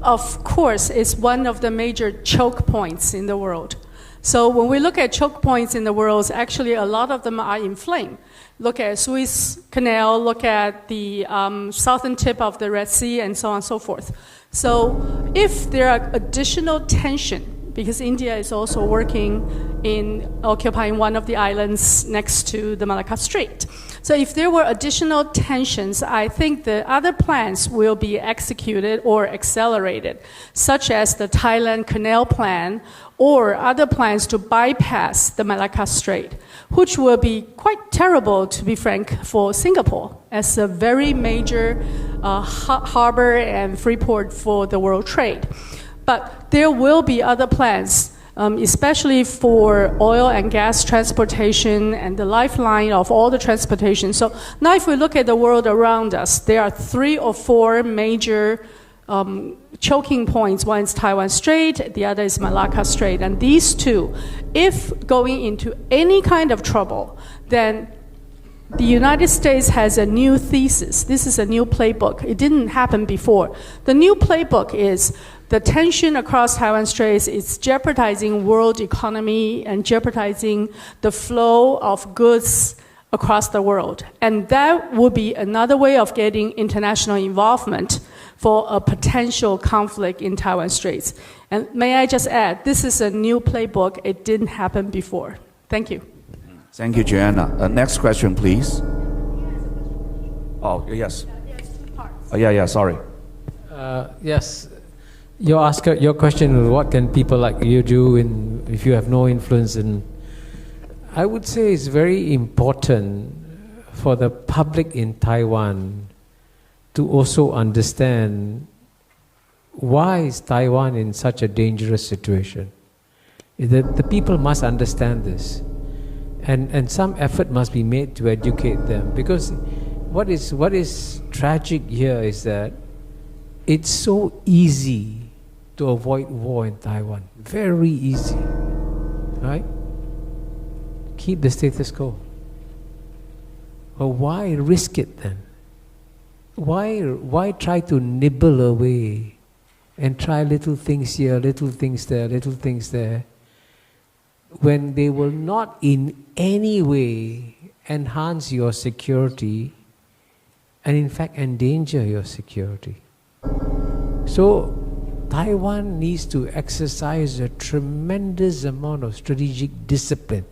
Of course, it's one of the major choke points in the world. So when we look at choke points in the world, actually a lot of them are inflamed. Look at Suez Canal, look at the southern tip of the Red Sea, and so on and so forth. So if there are additional tension, because India is also working in occupying one of the islands next to the Malacca Strait. So if there were additional tensions, I think the other plans will be executed or accelerated, such as the Thailand Canal Plan or other plans to bypass the Malacca Strait, which will be quite terrible, to be frank, for Singapore as a very major harbor and free port for the world trade. But there will be other plans, especially for oil and gas transportation and the lifeline of all the transportation. So now if we look at the world around us, there are 3 or 4 major choking points. One is Taiwan Strait, the other is Malacca Strait. And these two, if going into any kind of trouble, then the United States has a new thesis. This is a new playbook. It didn't happen before. The new playbook is the tension across Taiwan Straits is jeopardizing world economy and jeopardizing the flow of goods across the world. And that would be another way of getting international involvement for a potential conflict in Taiwan Straits. And may I just add, this is a new playbook. It didn't happen before. Thank you. Thank you, Joanna. Next question, please. Oh, yes. Oh, yeah, sorry. Yes. Your question is, what can people like you do if you have no influence? And I would say it's very important for the public in Taiwan to also understand why is Taiwan in such a dangerous situation. The people must understand this. And some effort must be made to educate them. Because what is tragic here is that it's so easy to avoid war in Taiwan. Very easy. Right? Keep the status quo. But why risk it then? Why try to nibble away and try little things here, little things there, when they will not in any way enhance your security and in fact endanger your security? So Taiwan needs to exercise a tremendous amount of strategic discipline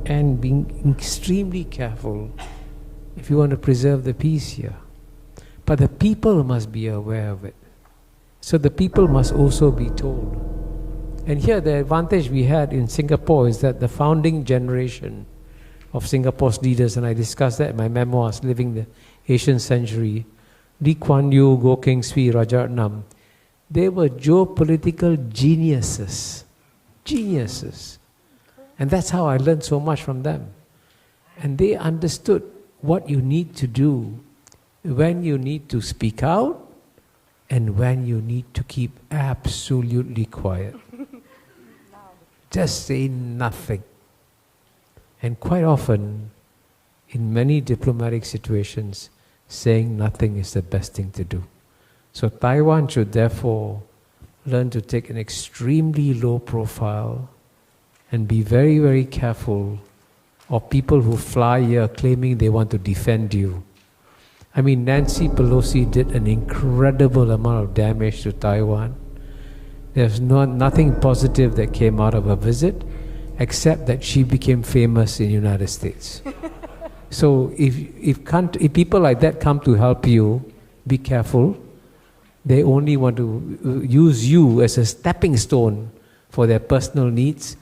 and being extremely careful if you want to preserve the peace here. But the people must be aware of it. So the people must also be told. And here the advantage we had in Singapore is that the founding generation of Singapore's leaders, and I discussed that in my memoirs, Living the Asian Century, Lee Kuan Yew, Goh Keng Swee, Rajaratnam, they were geopolitical geniuses. Geniuses. And that's how I learned so much from them. And they understood what you need to do, when you need to speak out, and when you need to keep absolutely quiet. Just say nothing. And quite often, in many diplomatic situations, saying nothing is the best thing to do. So Taiwan should therefore learn to take an extremely low profile and be very, very careful of people who fly here claiming they want to defend you. I mean, Nancy Pelosi did an incredible amount of damage to Taiwan. There's nothing positive that came out of her visit, except that she became famous in the United States. So if people like that come to help you, be careful. They only want to use you as a stepping stone for their personal needs.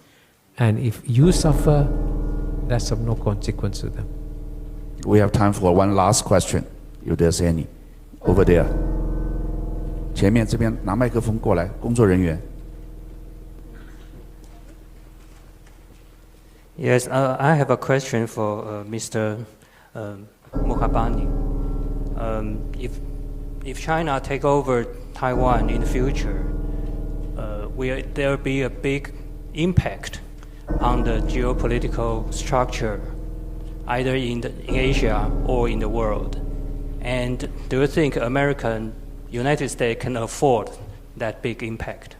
And if you suffer, that's of no consequence to them. We have time for one last question, if there's any. Over there. 前面这边拿麦克风过来，工作人员。Yes, I have a question for Mr. Mukhabani. If China take over Taiwan in the future, will there be a big impact on the geopolitical structure, either in Asia or in the world? And do you think United States can afford that big impact?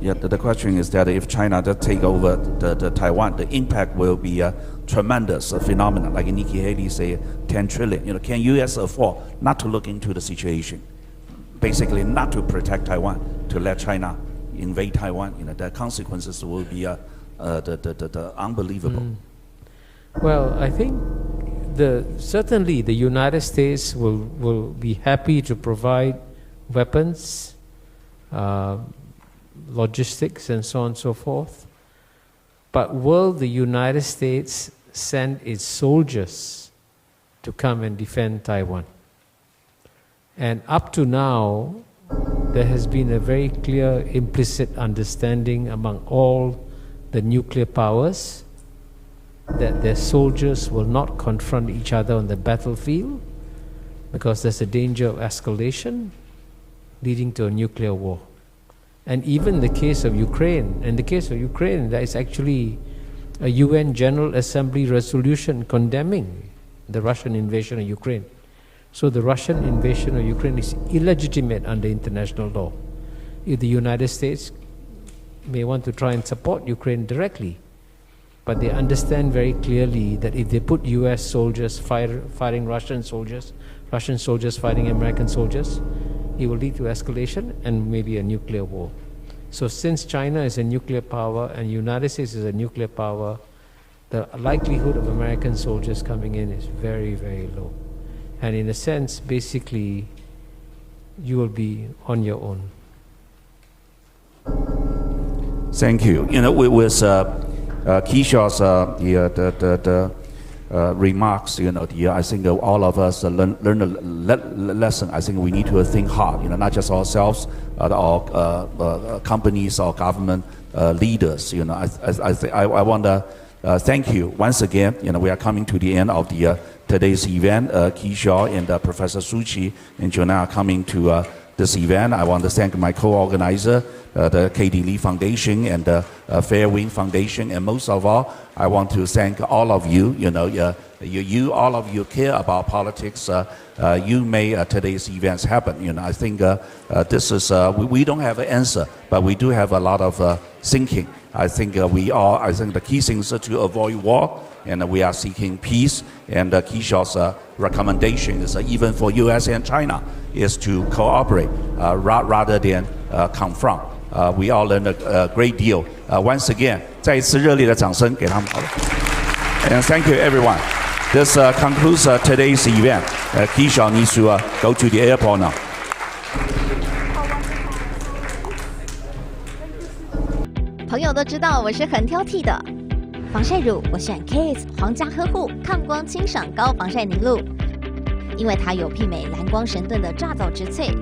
Yeah, the question is that if China does take over the Taiwan, the impact will be a tremendous phenomenon. Like Nikki Haley say, 10 trillion. Can U.S. afford not to look into the situation? Basically, not to protect Taiwan, to let China invade Taiwan. The consequences will be the unbelievable. Well, I think certainly the United States will be happy to provide weapons, logistics, and so on and so forth. But will the United States send its soldiers to come and defend Taiwan? And up to now, there has been a very clear implicit understanding among all the nuclear powers that their soldiers will not confront each other on the battlefield because there's a danger of escalation leading to a nuclear war. And even the case of Ukraine, there is actually a UN General Assembly resolution condemning the Russian invasion of Ukraine. So the Russian invasion of Ukraine is illegitimate under international law. If the United States may want to try and support Ukraine directly, but they understand very clearly that if they put US soldiers fighting Russian soldiers fighting American soldiers, it will lead to escalation and maybe a nuclear war. So since China is a nuclear power and the United States is a nuclear power, the likelihood of American soldiers coming in is very, very low. And in a sense, basically, you will be on your own. Thank you. With Kishore's remarks, I think all of us learn a lesson. I think we need to think hard, not just ourselves, our companies, our government leaders. I want to thank you once again. We are coming to the end of today's event. Kishore and Professor Suchi and Jonah are coming to this event. I want to thank my co-organizer, the K.D. Lee Foundation and the Fair Wind Foundation, and most of all, I want to thank all of you. All of you care about politics. You made today's events happen. I think this is we don't have an answer, but we do have a lot of thinking. I think I think the key thing is to avoid war, and we are seeking peace. And Kisho's recommendation is even for U.S. and China is to cooperate rather than confront. We all learned a great deal. Once again, 再一次热烈的掌声给他们好了。And thank you, everyone. This concludes today's event. Kisho needs to go to the airport now. 朋友都知道我是很挑剔的，防晒乳我选 KISS 皇家呵护抗光清爽高防晒凝露，因为它有媲美蓝光神盾的抓藻植萃，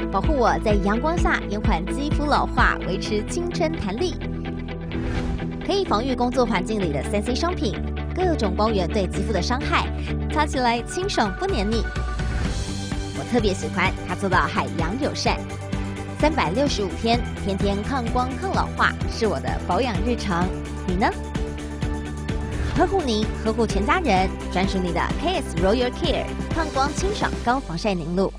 保护我在阳光下延缓肌肤老化，维持青春弹力，可以防御工作环境里的3C 商品，各种光源对肌肤的伤害，擦起来清爽不黏腻。我特别喜欢它做到海洋友善。365天，天天抗光抗老化，是我的保养日常。你呢？呵护你，呵护全家人，专属你的 KISS Royal Care 抗光清爽高防晒凝露。